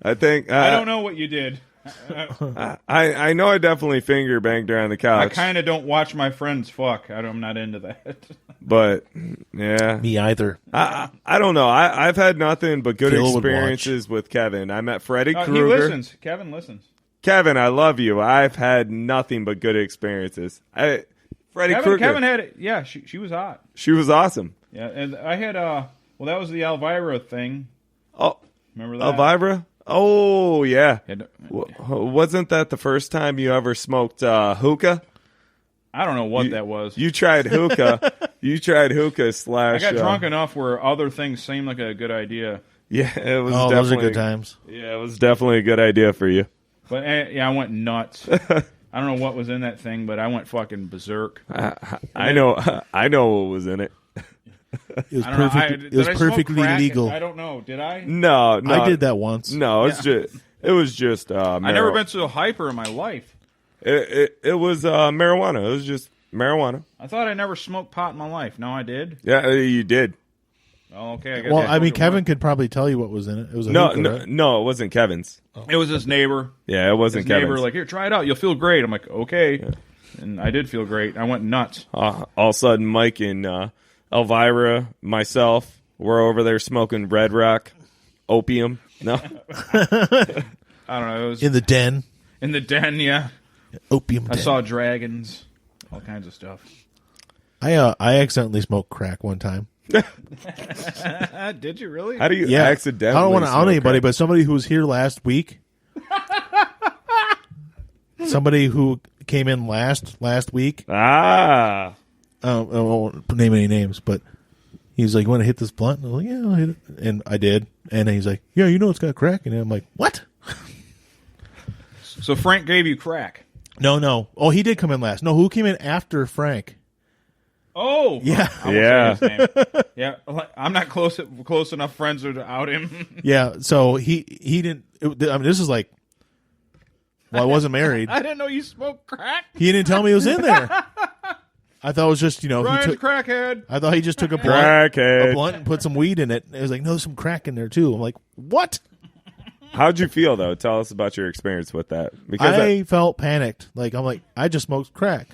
I think. I don't know what you did. I know I definitely finger banged her on the couch. I kind of don't watch my friends fuck. I'm not into that. But, yeah. Me either. I don't know. I've had nothing but good experiences with Kevin. I met Freddy Krueger. He listens. Kevin listens. Kevin, I love you. I've had nothing but good experiences. Freddy Krueger. Kevin had, she was hot. She was awesome. Yeah, and I had, that was the Elvira thing. Oh. Remember that? Elvira? Oh, yeah. Wasn't that the first time you ever smoked hookah? I don't know what that was. You tried hookah. slash... I got drunk enough where other things seemed like a good idea. Yeah, it was definitely... those are good times. Yeah, it was definitely a good idea for you. But, I went nuts. I don't know what was in that thing, but I went fucking berserk. I know what was in it. It was perfectly legal. I don't know. Did I? No. I did that once. No, it was just I never been so hyper in my life. It was marijuana. It was just marijuana. I thought I never smoked pot in my life. No, I did. Yeah, you did. Oh, okay. I guess well, I mean, Kevin could probably tell you what was in it. It was a hookah, right? No, it wasn't Kevin's. It was his neighbor. Yeah, it wasn't Kevin's. Neighbor, like, here, try it out. You'll feel great. I'm like, okay. Yeah. And I did feel great. I went nuts. All of a sudden, Mike and Elvira, myself, we're over there smoking Red Rock, opium. No, I don't know. It was in the den. In the den, yeah. Opium. I saw dragons, all kinds of stuff. I accidentally smoked crack one time. Did you really? How do you accidentally? I don't want to out anybody, crack? but somebody who was here last week. Somebody who came in last week. I won't name any names, but he's like, "You want to hit this blunt?" And I was like, "Yeah, I'll hit it," and I did. And he's like, "Yeah, it's got crack." And I'm like, "What?" So Frank gave you crack? No. Oh, he did come in last. No, who came in after Frank? Oh, yeah, yeah. I'm not close enough friends to out him. Yeah, so he didn't. This is like. Well, I wasn't married. I didn't know you smoked crack. He didn't tell me it was in there. I thought it was just, Ryan's he took crackhead. I thought he just took a blunt and put some weed in it. It was like, no, there's some crack in there too. I'm like, what? How'd you feel though? Tell us about your experience with that. Because I felt panicked. I'm like, I just smoked crack.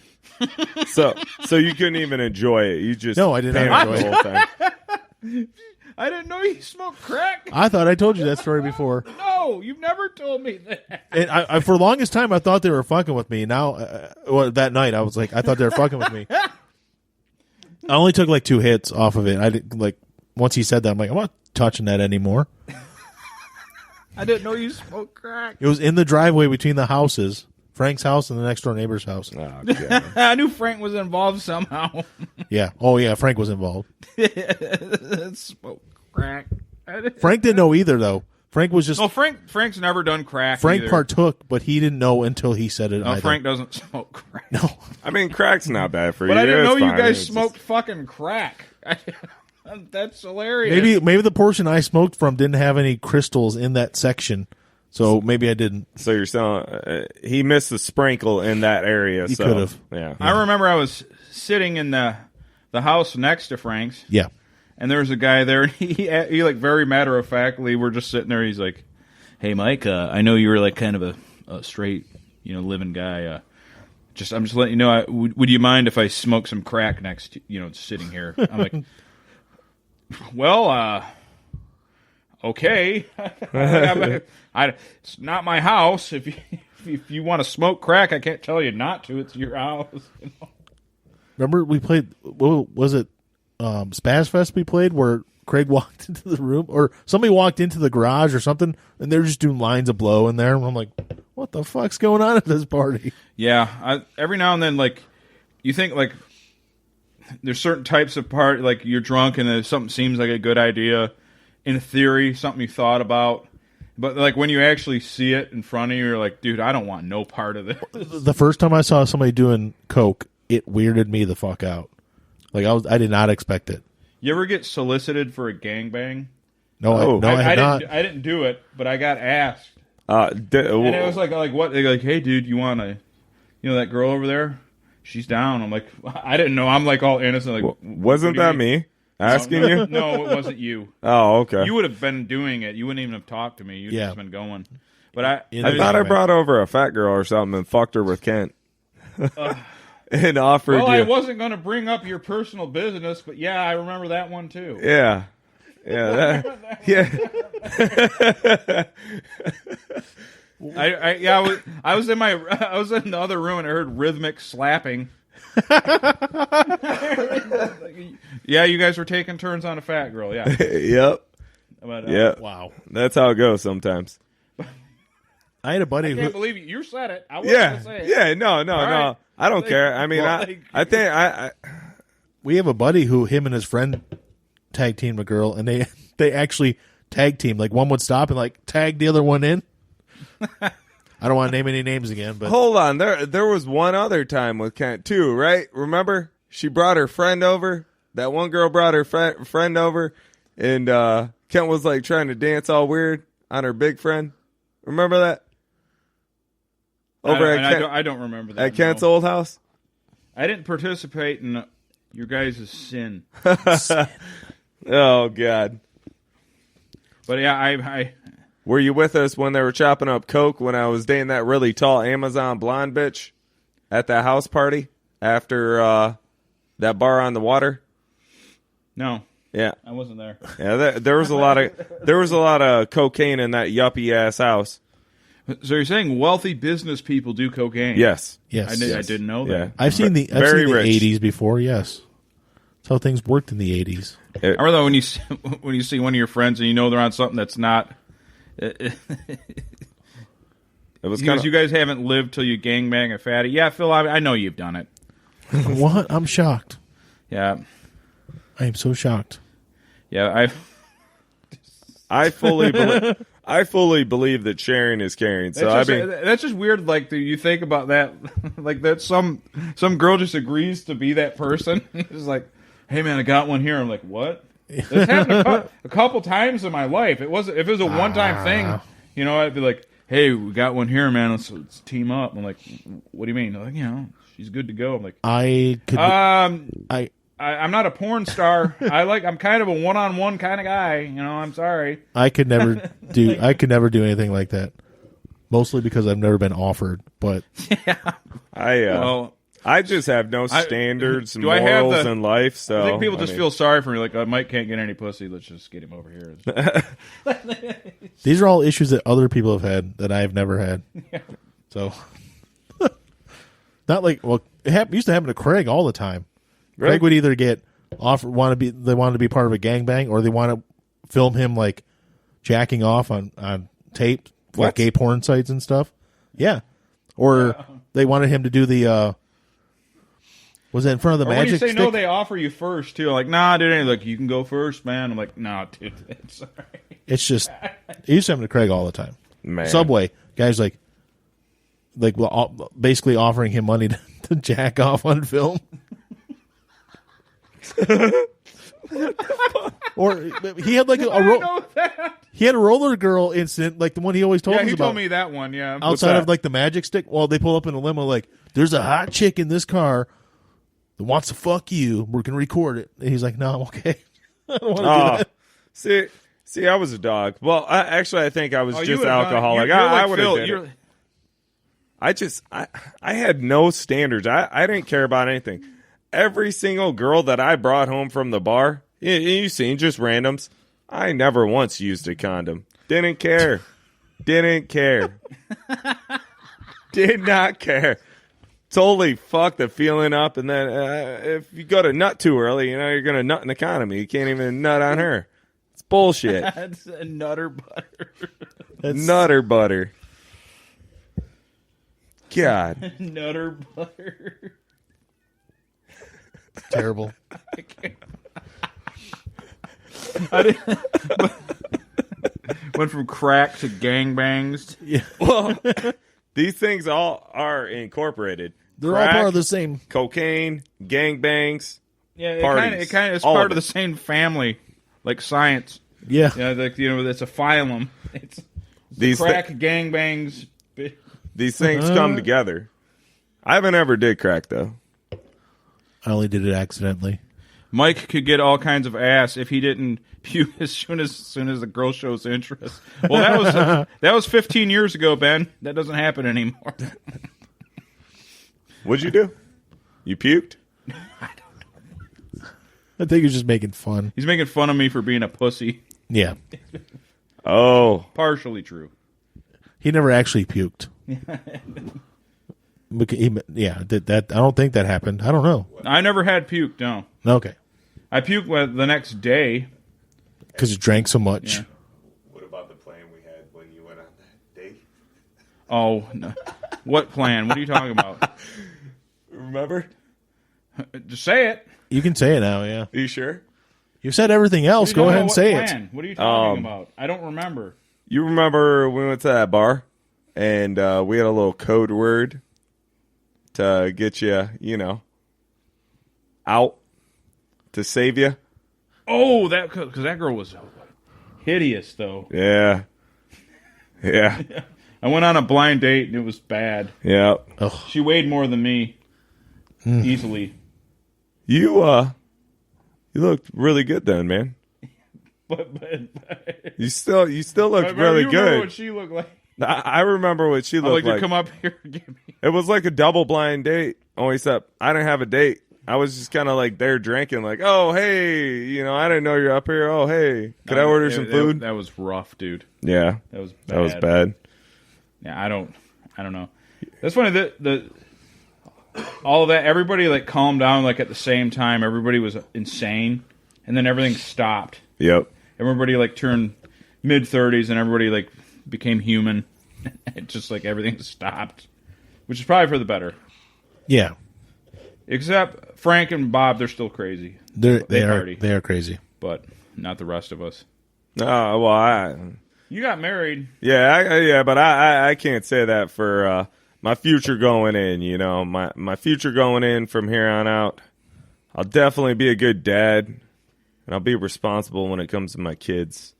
So you couldn't even enjoy it. You just no, I didn't enjoy the whole thing. I didn't know you smoked crack. I thought I told you that story before. No, you've never told me that. And I for the longest time, I thought they were fucking with me. Now, that night, I was like, I thought they were fucking with me. I only took 2 hits off of it. I did, once he said that, I'm like, I'm not touching that anymore. I didn't know you smoked crack. It was in the driveway between the houses, Frank's house and the next door neighbor's house. Oh, God. I knew Frank was involved somehow. Yeah. Oh, yeah. Frank was involved. Smoke crack. Frank didn't know either, though. Frank was just. No, Frank's never done crack. Frank either. Partook, but he didn't know until he said it. No, either. Frank doesn't smoke crack. No. I mean, crack's not bad for but you. I didn't know you fine. guys smoked fucking crack. That's hilarious. Maybe the portion I smoked from didn't have any crystals in that section. So maybe I didn't. So you're saying he missed the sprinkle in that area. He could have. Yeah. I remember I was sitting in the house next to Frank's. Yeah. And there was a guy there, and he very matter of factly, we're just sitting there. He's like, "Hey, Mike, I know you were kind of a straight, living guy. I'm just letting you know. Would you mind if I smoke some crack next, sitting here?" I'm like, "Well, okay. It's not my house. If you want to smoke crack, I can't tell you not to. It's your house." Remember we played? What was it? Spaz Fest we played where Craig walked into the room, or somebody walked into the garage or something, and they're just doing lines of blow in there. And I'm like, what the fuck's going on at this party? Yeah, every now and then, you think there's certain types of party, you're drunk and then something seems like a good idea in theory, something you thought about, but when you actually see it in front of you, you're like, dude, I don't want no part of this. The first time I saw somebody doing coke, it weirded me the fuck out. I did not expect it. You ever get solicited for a gangbang? No, I have not. I didn't do it, but I got asked. And And it was like what? They're like, hey, dude, you want to, that girl over there? She's down. I'm like, I didn't know. I'm like all innocent. Like, wasn't that me asking you? No, it wasn't you. Oh, okay. You would have been doing it. You wouldn't even have talked to me. You'd just been going. But I thought I brought over a fat girl or something and fucked her with Kent. And offered Well, you. I wasn't going to bring up your personal business, but yeah, I remember that one too. Yeah. Yeah. Yeah. I was in the other room and I heard rhythmic slapping. Yeah, you guys were taking turns on a fat girl. Yeah. Yep. But, Yep. Wow. That's how it goes sometimes. I had a buddy I who. can't believe you said it. I wasn't going to say it. Yeah. No. right. I don't care. I mean, I think We have a buddy who him and his friend tag teamed a girl, and they actually tag team. Like one would stop and like tag the other one in. I don't want to name any names again, but hold on. There was one other time with Kent too, right? Remember, she brought her friend over. That one girl brought her friend over, and Kent was like trying to dance all weird on her big friend. Remember that? I don't remember that. At Kent's old house. I didn't participate in your guys' sin. Oh God. But yeah, I Were you with us when they were chopping up coke when I was dating that really tall Amazon blonde bitch at that house party after that bar on the water? No. Yeah, I wasn't there. Yeah, there was a lot of cocaine in that yuppie ass house. So you're saying wealthy business people do cocaine? Yes. I didn't know that. Yeah. I've seen the Very rich. 80s before. Yes, that's how things worked in the 80s. I remember when you see one of your friends and you know they're on something that's not. It was You guys haven't lived till you gangbang a fatty. Yeah, Phil, I know you've done it. What? I'm shocked. Yeah. I am so shocked. Yeah, I fully believe that sharing is caring. So that's just weird. Like you think about that, like that some girl just agrees to be that person. It's like, hey man, I got one here. I'm like, what? This happened a couple times in my life. If it was a one time thing, I'd be like, hey, we got one here, man. Let's team up. I'm like, what do you mean? They're like, she's good to go. I'm like, I'm not a porn star. I'm kind of a one-on-one kind of guy. I'm sorry. I could never do anything like that. Mostly because I've never been offered. But I just have no standards and morals in life. So I think people just feel sorry for me. Like, Mike can't get any pussy. Let's just get him over here. These are all issues that other people have had that I have never had. Yeah. So, not like it used to happen to Craig all the time. Right. Craig would either get wanted to be part of a gangbang, or they want to film him like jacking off on tape, like gay porn sites and stuff. Yeah, or they wanted him to do the. Was it in front of the magic? When you say stick? no, they offer you first too. Like, nah, dude, like you can go first, man. I'm like, nah, dude, sorry. It's just it used to happen to Craig all the time. Man. Subway guys basically offering him money to jack off on film. Or he had like he had a roller girl incident, like the one he always told us about. Yeah, he told me that one. Yeah, outside of like the magic stick. Well, they pull up in a limo, like there's a hot chick in this car that wants to fuck you. We're gonna record it. And he's like, no, I'm okay. I don't want to do that. See, I was a dog. Well, I think I was just alcoholic. You're I like would have did it. I had no standards. I didn't care about anything. Every single girl that I brought home from the bar, you've seen just randoms. I never once used a condom. Didn't care. Didn't care. Did not care. Totally fucked the feeling up. And then if you go to nut too early, you're going to nut in economy. You can't even nut on her. It's bullshit. That's a nutter butter. Nutter butter. God. Nutter butter. Terrible. Went from crack to gangbangs. Yeah. Well, these things all are incorporated. They're Crack, all part of the same. Cocaine, gangbangs. Yeah, parties, it kind of is all part of of it. the same family, like science. Yeah. Yeah, like, it's a phylum. It's These crack gangbangs. These things come together. I haven't ever did crack though. I only did it accidentally. Mike could get all kinds of ass if he didn't puke as soon as the girl shows interest. Well, that was 15 years ago, Ben. That doesn't happen anymore. What'd you do? You puked? I think he's just making fun. He's making fun of me for being a pussy. Yeah. Oh. Partially true. He never actually puked. That I don't think that happened. I don't know. I never had puke, no. Okay. I puked the next day. Because you drank so much. Yeah. What about the plan we had when you went on that date? Oh, no. What plan? What are you talking about? Remember? Just say it. You can say it now, yeah. Are you sure? You said everything else. Go ahead and say it. What are you talking about? I don't remember. You remember we went to that bar and we had a little code word to get you, out to save you? Oh, because that girl was hideous, though. Yeah. Yeah. I went on a blind date and it was bad. Yeah. She weighed more than me. Easily. You looked really good then, man. But You still looked you really remember good. what she looked like. I remember what she I looked like like. to come up here and give me. It was like a double blind date. Only except I didn't have a date. I was just kind of like there drinking, like, oh hey, I didn't know you're up here. Oh hey, could I order some food? That was rough, dude. Yeah, That was bad. that was bad. Yeah, I don't know. That's funny. The all of that, everybody like calmed down like at the same time. Everybody was insane, and then everything stopped. Yep. Everybody like turned mid-30s, and everybody like became human. It just like everything stopped, which is probably for the better. Yeah. Except Frank and Bob, they're still crazy. They party. are crazy. But not the rest of us. Well, You got married. yeah, but I can't say that for my future going in. My future going in from here on out. I'll definitely be a good dad, and I'll be responsible when it comes to my kids.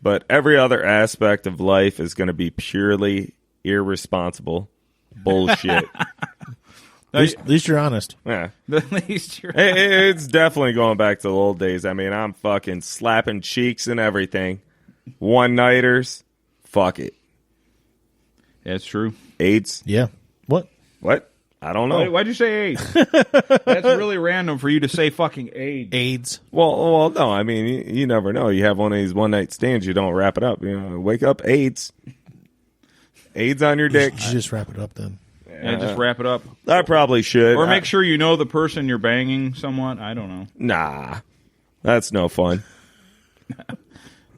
But every other aspect of life is going to be purely irresponsible bullshit. At least you're honest. Yeah. At least you're. It's definitely going back to the old days. I mean, I'm fucking slapping cheeks and everything. One-nighters. Fuck it. Yeah, it's true. AIDS. Yeah. What? I don't know. Why'd you say AIDS? That's really random for you to say fucking AIDS. AIDS. Well, no. I mean, you never know. You have one of these one-night stands. You don't wrap it up. Wake up, AIDS. AIDS on your dick. You should just wrap it up then. Yeah, just wrap it up. I probably should. Or make sure you know the person you're banging somewhat. I don't know. Nah. That's no fun.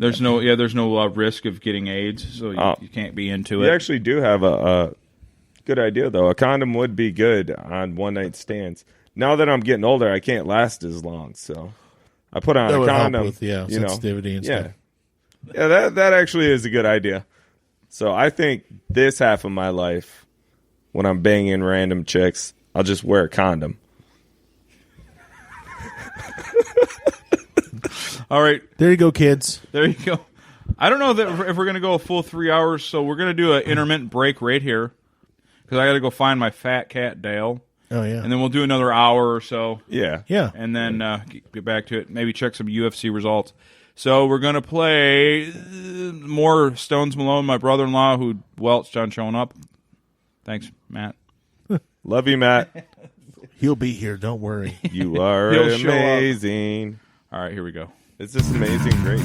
There's no risk of getting AIDS, so you can't be into it. You actually do have a good idea, though. A condom would be good on one-night stands. Now that I'm getting older, I can't last as long, so I put on That a would help condom. with, sensitivity and stuff. Yeah, that actually is a good idea. So I think this half of my life, when I'm banging random chicks, I'll just wear a condom. All right. There you go, kids. There you go. I don't know if we're going to go a full 3 hours, so we're going to do an intermittent break right here because I got to go find my fat cat, Dale. Oh, yeah. And then we'll do another hour or so. Yeah. Yeah. And then get back to it. Maybe check some UFC results. So we're going to play more Stones Malone, my brother-in-law who welched on showing up. Thanks, Matt. Love you, Matt. He'll be here. Don't worry. You are He'll show up. amazing. All right, here we go. It's just amazing grace.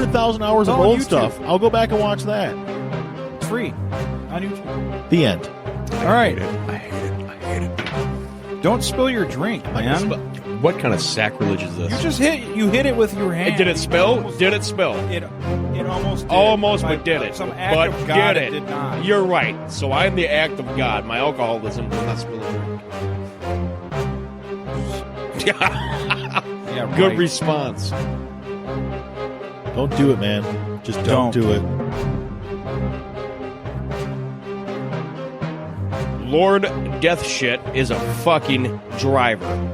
100,000 hours of Oh, old YouTube. stuff. I'll go back and watch that. It's free on YouTube. The end. All right. I hate it. Don't spill your drink, man. What kind of sacrilege is this? You hit it with your hand. Did it spill? Did it spill? It almost did. Almost, By but did it? Some act but of God, did it did not. You're right. So I'm the act of God. My alcoholism will not spill a drink. Yeah, Good right. response. Don't do it, man. Just don't do it. Lord Death Shit is a fucking driver.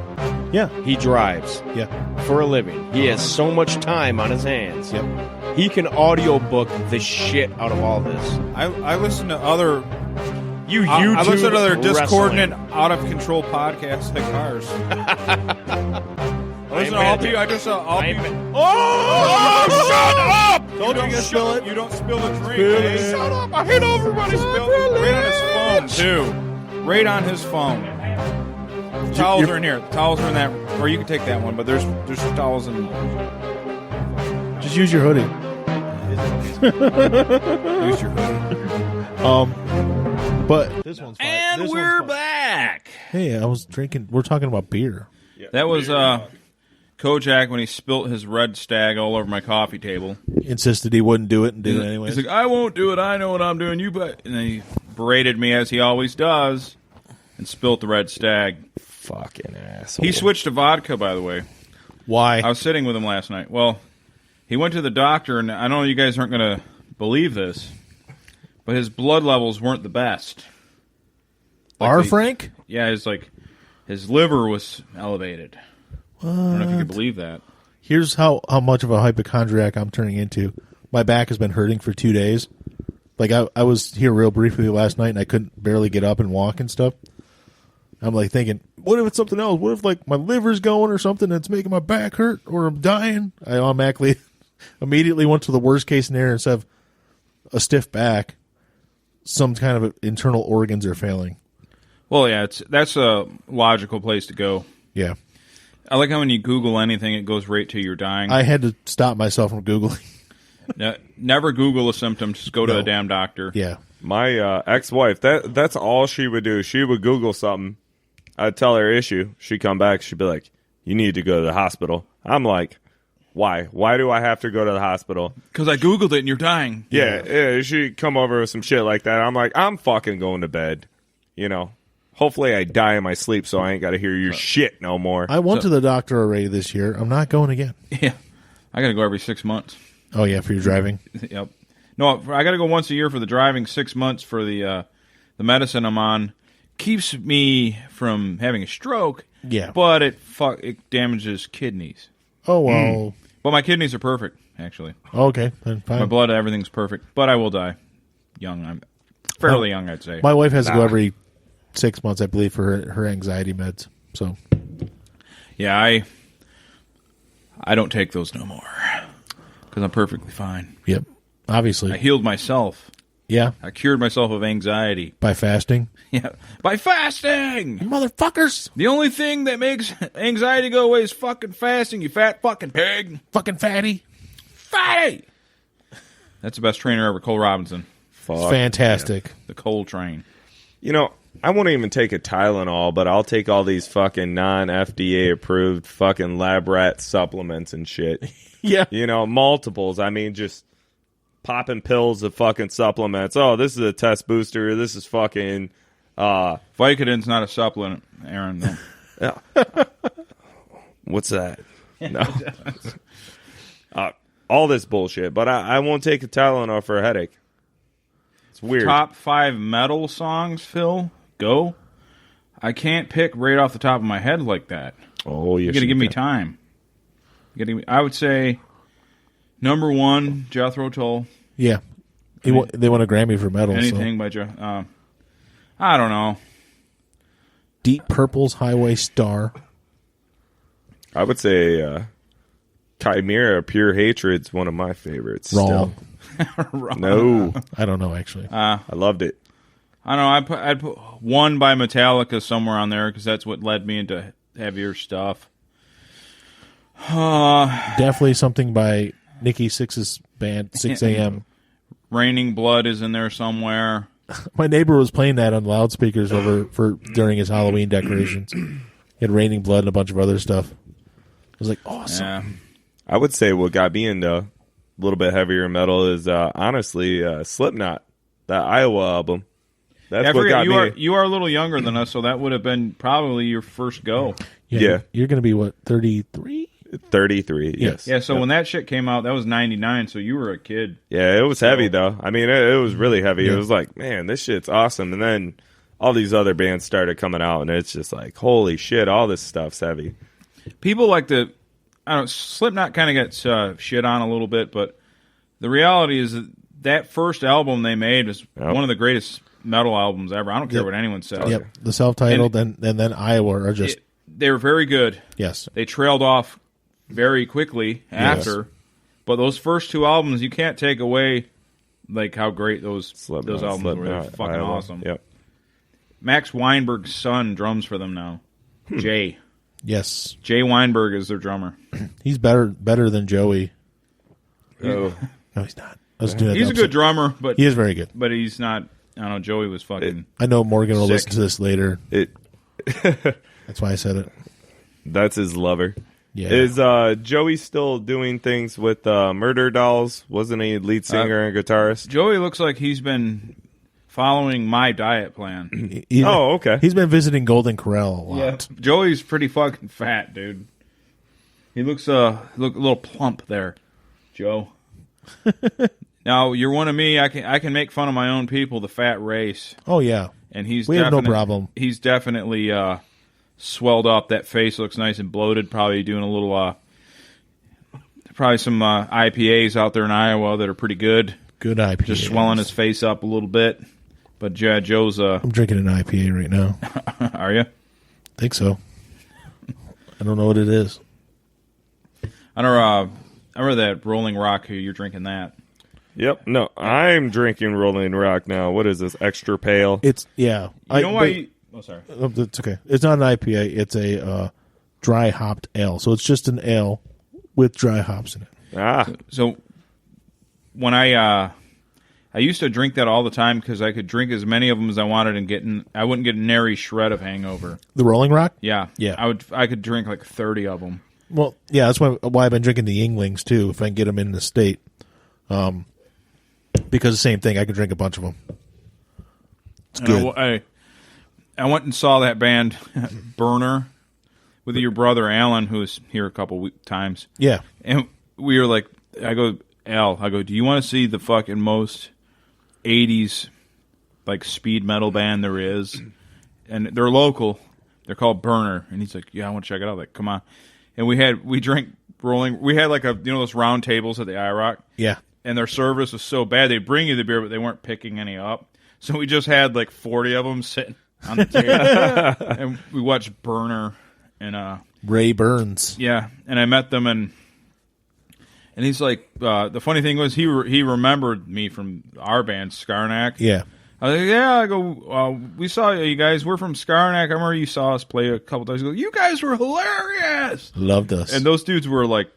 Yeah. He drives Yeah. for a living. He has so much time on his hands. Yep. He can audiobook the shit out of all this. I listen to other. You I YouTube listen to other wrestling. discordant, out of control podcasts like ours. I listen to all people. I just all people. Shut up! You don't spill it. You don't spill the drink. eh? Shut up! I hate everybody. Right on his phone too. Right on his phone. Towels are in here. Towels are in that, or you can take that one. But there's towels in. Just use your hoodie. Use your hoodie. But this one's fine. And This we're one's fine. back. Hey, I was drinking. We're talking about beer. That was Kojak when he spilt his red stag all over my coffee table. Insisted he wouldn't do it and did it anyway. He's like, I won't do it. I know what I'm doing. You bet. And then he berated me as he always does, and spilt the red stag. Fucking asshole. He switched to vodka, by the way. Why? I was sitting with him last night. Well, he went to the doctor, and I know you guys aren't going to believe this, but his blood levels weren't the best. Frank? Yeah, his liver was elevated. I don't know if you can believe that. Here's how much of a hypochondriac I'm turning into. My back has been hurting for 2 days. Like, I was here real briefly last night, and I couldn't barely get up and walk and stuff. I'm, like, thinking, what if it's something else? What if, like, my liver's going or something that's making my back hurt or I'm dying? I automatically, immediately went to the worst-case scenario instead of a stiff back. Some kind of internal organs are failing. Well, yeah, that's a logical place to go. Yeah. I like how when you Google anything, it goes right to you're dying. I had to stop myself from Googling. Never Google a symptom. Just go to No. a damn doctor. Yeah. My ex-wife, that's all she would do. She would Google something. I'd tell her issue. She'd come back. She'd be like, you need to go to the hospital. I'm like, why? Why do I have to go to the hospital? Because I Googled it and you're dying. Yeah, she'd come over with some shit like that. I'm like, I'm fucking going to bed. You know, hopefully I die in my sleep so I ain't got to hear your shit no more. I went to the doctor already this year. I'm not going again. Yeah. I got to go every 6 months. Oh, yeah, for your driving? Yep. No, I got to go once a year for the driving, 6 months for the medicine I'm on. Keeps me from having a stroke. Yeah. But it damages kidneys. Oh, well. But my kidneys are perfect, actually. Okay, then My fine. blood, everything's perfect. But I will die young. I'm fairly young, I'd say. My wife has to go every 6 months, I believe, for her anxiety meds. So, Yeah, I don't take those no more. Because I'm perfectly fine. yep, obviously. I healed myself. Yeah, I cured myself of anxiety. by fasting. Yeah, by fasting. Motherfuckers! The only thing that makes anxiety go away is fucking fasting, you fat fucking pig. Fucking fatty. Fatty! That's the best trainer ever, Cole Robinson. Fuck. Fantastic. The Cole train. You know, I won't even take a Tylenol, but I'll take all these fucking non-FDA approved fucking lab rat supplements and shit. Yeah. You know, multiples. I mean, just popping pills of fucking supplements. Oh, this is a test booster. This is fucking... Vicodin's not a supplement, Aaron. No. What's that? No. All this bullshit. But I won't take a Tylenol for a headache. It's weird. Top 5 metal songs, Phil? Go. I can't pick right off the top of my head like that. Oh, You got to give me time. I would say number 1, Jethro Tull. Yeah. They won a Grammy for metal. Anything by I don't know. Deep Purple's Highway Star. I would say Chimera, Pure Hatred's one of my favorites. Wrong. Still. No. I don't know, actually. I loved it. I don't know. I'd put 1 by Metallica somewhere on there because that's what led me into heavier stuff. Definitely something by Nikki Sixx's band, 6 a.m. Raining Blood is in there somewhere. My neighbor was playing that on loudspeakers during his Halloween decorations. He had Raining Blood and a bunch of other stuff. It was like awesome. Yeah. I would say what got me into a little bit heavier metal is honestly Slipknot, that Iowa album. That's what got me. You are a little younger than us, so that would have been probably your first go. Yeah. You're going to be, what, 33? 33, yes. Yeah, so when that shit came out, that was 99, so you were a kid. Yeah, it was heavy, though. I mean, it was really heavy. Yeah. It was like, man, this shit's awesome. And then all these other bands started coming out, and it's just like, holy shit, all this stuff's heavy. People like to, I don't know, Slipknot kind of gets shit on a little bit, but the reality is that first album they made is one of the greatest metal albums ever. I don't care what anyone says. Yep, the self-titled and then Iowa are just... They were very good. Yes. They trailed off very quickly after, but those first two albums, you can't take away like how great those albums were. They're fucking awesome. Yep. Max Weinberg's son drums for them now. Jay. Yes. Jay Weinberg is their drummer. He's better than Joey. Oh. No, he's not. I was doing that He's a good drummer, but he is very good. But he's not. I don't know. Joey was fucking. I know Morgan will sick. listen to this later. That's why I said it. That's his lover. Yeah. Is Joey still doing things with Murder Dolls? Wasn't he lead singer and guitarist? Joey looks like he's been following my diet plan. Oh, okay. He's been visiting Golden Corral a lot. Yeah. Joey's pretty fucking fat, dude. He looks a little plump there, Joe. Now you're one of me. I can make fun of my own people, the fat race. Oh yeah. And we have no problem. He's definitely swelled up. That face looks nice and bloated. Probably doing a little, probably some IPAs out there in Iowa that are pretty good. Good IPA. Just swelling his face up a little bit. But Joe's. I'm drinking an IPA right now. Are you? Think so. I don't know what it is. I remember that Rolling Rock. You're drinking that. Yep. No, I'm drinking Rolling Rock now. What is this? Extra pale? It's yeah. You know why? Oh, sorry. It's okay. It's not an IPA. It's a dry hopped ale. So it's just an ale with dry hops in it. So when I used to drink that all the time because I could drink as many of them as I wanted and I wouldn't get nary shred of hangover. The Rolling Rock? Yeah. I could drink like 30 of them. Well, yeah, that's why I've been drinking the Yinglings too. If I can get them in the state, because the same thing, I could drink a bunch of them. It's good. I went and saw that band Burner with your brother Alan, who was here a couple times. Yeah, and we were like, I go, do you want to see the fucking most 80s like speed metal band there is? And they're local. They're called Burner. And he's like, yeah, I want to check it out. Like, come on. And we drank Rolling. We had like those round tables at the IROC. Yeah. And their service was so bad, they'd bring you the beer, but they weren't picking any up. So we just had like 40 of them sitting on the table. And we watched Burner and Ray Burns. Yeah. And I met them and he's like, the funny thing was he remembered me from our band, Skarnak. Yeah. I was like, yeah, I go, we saw you guys. We're from Skarnak. I remember you saw us play a couple times. I go, you guys were hilarious. Loved us. And those dudes were like,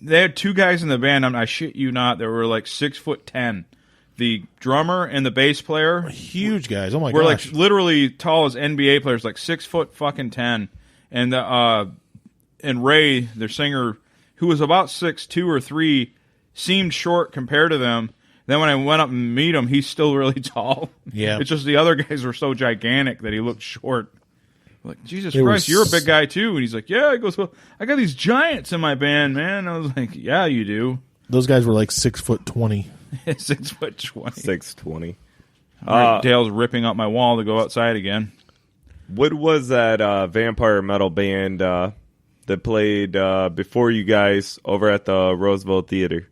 they had two guys in the band, I shit you not, that were like 6'10". The drummer and the bass player. Huge guys. Oh my gosh. Were like literally tall as NBA players, like 6'10". And Ray, their singer, who was about 6'2" or 3, seemed short compared to them. Then when I went up and meet him, he's still really tall. Yeah. It's just the other guys were so gigantic that he looked short. I'm like, Jesus Christ, you're a big guy too. And he's like, yeah. He goes, well, I got these giants in my band, man. I was like, yeah, you do. Those guys were like 6'20". 6'20". 6'20". Dale's ripping up my wall to go outside again. What was that vampire metal band that played before you guys over at the Roosevelt Theater?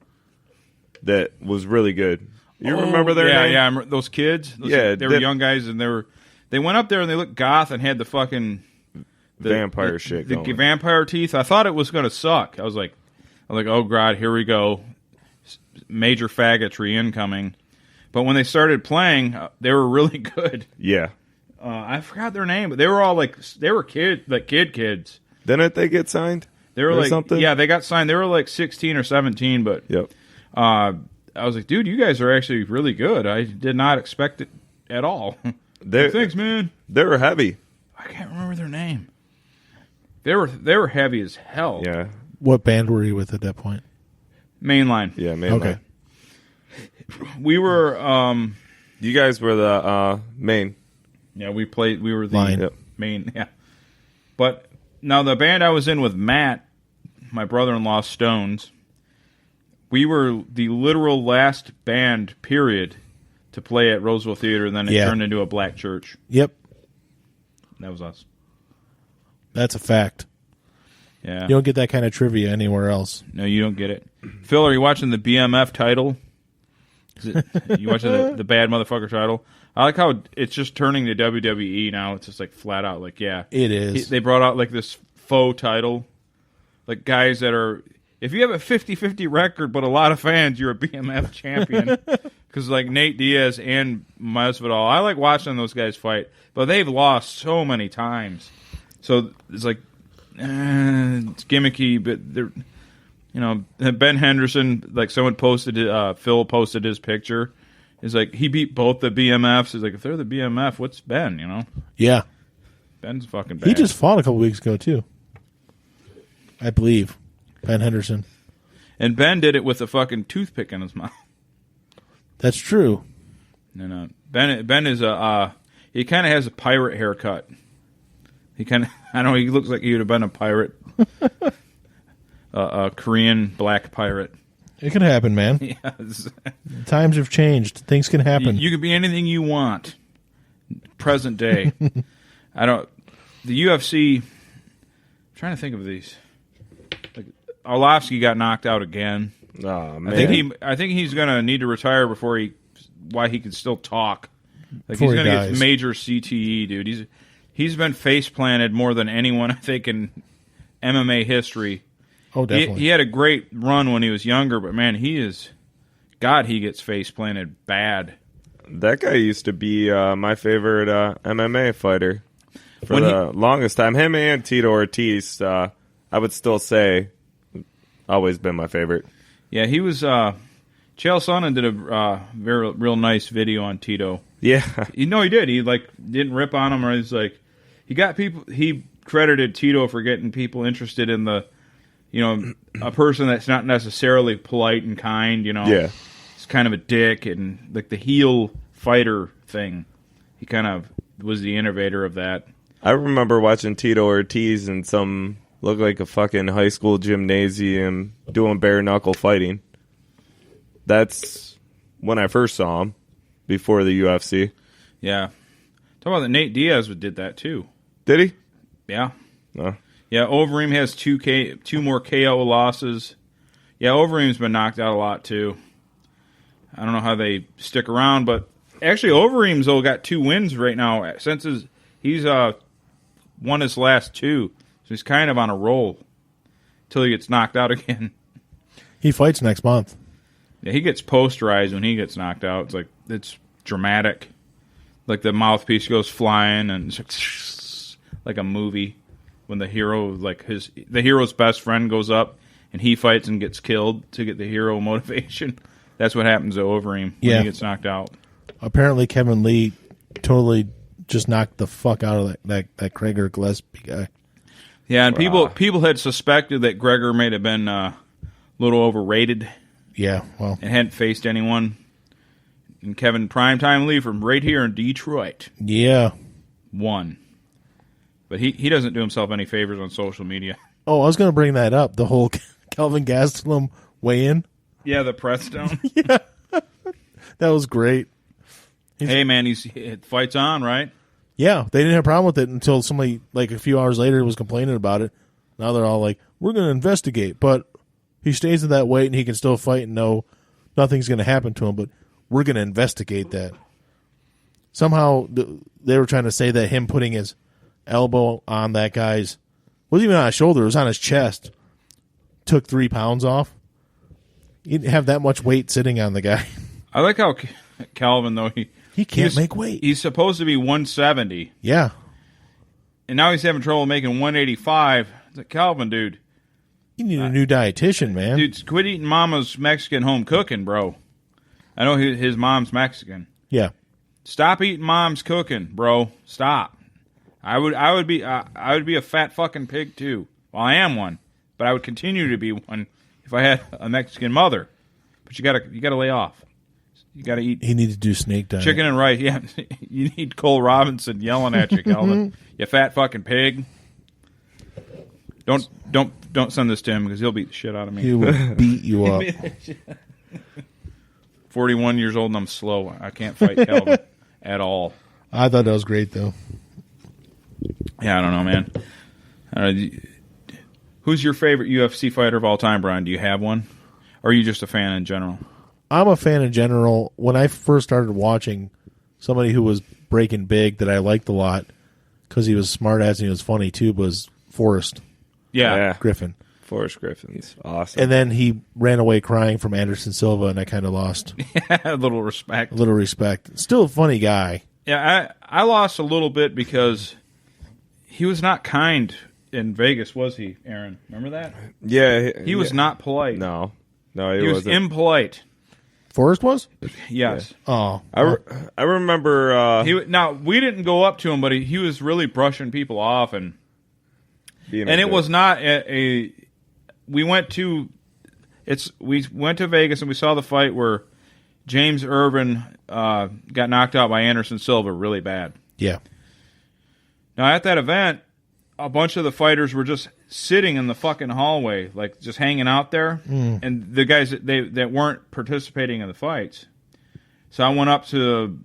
That was really good. You remember their name? Yeah, those kids. They were young guys, and they went up there and they looked goth and had the fucking vampire shit. The vampire teeth. I thought it was going to suck. I was like, oh god, here we go, major faggotry incoming. But when they started playing, they were really good. Yeah, I forgot their name, but they were all kids. Didn't they get signed? They were or like, something? yeah, they got signed. They were like 16 or 17, but Yep. I was like, dude, you guys are actually really good. I did not expect it at all. Thanks, man. They were heavy. I can't remember their name. They were heavy as hell. Yeah. What band were you with at that point? Mainline. Yeah, man. Okay. We were, You guys were the main. yeah, we were the Line. Yep. main, yeah. But now the band I was in with Matt, my brother-in-law, Stones, we were the literal last band, period, to play at Roseville Theater, and then it turned into a black church. Yep. That was us. That's a fact. Yeah. You don't get that kind of trivia anywhere else. No, you don't get it. Phil, are you watching the BMF title? You watching the bad motherfucker title? I like how it's just turning to WWE now. It's just like flat out like, yeah. It is. They brought out like this faux title. Like guys that are, if you have a 50-50 record but a lot of fans, you're a BMF champion. Because like Nate Diaz and Masvidal, I like watching those guys fight, but they've lost so many times. So it's like, it's gimmicky, but they're, you know, Ben Henderson, like someone posted, Phil posted his picture. Is like, he beat both the BMFs. He's like, if they're the BMF, what's Ben, you know? Yeah. Ben's fucking bad. He just fought a couple weeks ago, too. I believe. Ben Henderson. And Ben did it with a fucking toothpick in his mouth. That's true. No. Ben is he kind of has a pirate haircut. He kind of, I don't know, he looks like he would have been a pirate. A Korean black pirate. It can happen, man. Yes. Times have changed. Things can happen. You can be anything you want. Present day. The UFC, I'm trying to think of these. Like, Arlovsky got knocked out again. Oh, man. I think he's going to need to retire before he can still talk. Like Before he's he going to dies. get major CTE, dude. He's been face planted more than anyone I think in MMA history. Oh, definitely. He had a great run when he was younger, but man, he gets face planted bad. That guy used to be my favorite MMA fighter for the longest time. Him and Tito Ortiz, I would still say, always been my favorite. Yeah, he was. Chael Sonnen did a real nice video on Tito. Yeah. He did. He didn't rip on him, or he's like, he got people. He credited Tito for getting people interested in the, a person that's not necessarily polite and kind. Yeah. It's kind of a dick and like the heel fighter thing. He kind of was the innovator of that. I remember watching Tito Ortiz in some looked like a fucking high school gymnasium doing bare knuckle fighting. That's when I first saw him before the UFC. Yeah. Talk about that. Nate Diaz did that too. Did he? Yeah. No. Yeah, Overeem has two more KO losses. Yeah, Overeem's been knocked out a lot too. I don't know how they stick around, but actually Overeem's got 2 wins right now. Since he's won his last 2, so he's kind of on a roll until he gets knocked out again. He fights next month. Yeah, he gets posterized when he gets knocked out. It's dramatic. Like the mouthpiece goes flying and it's like a movie when the hero, the hero's best friend goes up and he fights and gets killed to get the hero motivation. That's what happens to Overeem when he gets knocked out. Apparently Kevin Lee totally just knocked the fuck out of that Gregor Gillespie guy. Yeah, and people had suspected that Gregor may have been a little overrated. Yeah, well. And hadn't faced anyone. And Kevin Primetime Lee from right here in Detroit. Yeah. Won. But he doesn't do himself any favors on social media. Oh, I was going to bring that up. The whole Kelvin Gastelum weigh-in. Yeah, the press down. Yeah. That was great. Hey, man, it fights on, right? Yeah, they didn't have a problem with it until somebody, a few hours later, was complaining about it. Now they're all like, we're going to investigate. But he stays at that weight and he can still fight and know nothing's going to happen to him. But we're going to investigate that. Somehow they were trying to say that him putting his elbow on that guy's, wasn't even on his shoulder, it was on his chest, took 3 pounds off. You didn't have that much weight sitting on the guy. I like how Calvin, though, he can't make weight. He's supposed to be 170. Yeah. And now he's having trouble making 185. It's like, Calvin, dude, You need a new dietitian, man. Dude, quit eating Mama's Mexican home cooking, bro. I know his mom's Mexican. Yeah. Stop eating Mom's cooking, bro. Stop. I would be a fat fucking pig too. Well, I am one, but I would continue to be one if I had a Mexican mother. But you gotta lay off. You gotta eat. He needs to do snake diet. Chicken and rice. Yeah, you need Cole Robinson yelling at you, Calvin. You fat fucking pig. Don't send this to him because he'll beat the shit out of me. He will beat you up. 41 years old and I'm slow. I can't fight Calvin at all. I thought that was great though. Yeah, I don't know, man. Who's your favorite UFC fighter of all time, Brian? Do you have one? Or are you just a fan in general? I'm a fan in general. When I first started watching somebody who was breaking big that I liked a lot because he was smart ass and he was funny too was Forrest Yeah. Griffin. Forrest Griffin's awesome. And then he ran away crying from Anderson Silva, and I kind of lost A little respect. a little respect. Still a funny guy. Yeah, I lost a little bit because he was not kind in Vegas, was he, Aaron? Remember that? Yeah. He was not polite. No, he He was wasn't. impolite. Forrest was? Yes. Oh. I remember Now, we didn't go up to him, but he was really brushing people off. And it was not we went to Vegas and we saw the fight where James Irvin got knocked out by Anderson Silva really bad. Yeah. Now, at that event, a bunch of the fighters were just sitting in the fucking hallway, like just hanging out there, and the guys that weren't participating in the fights. So I went up to.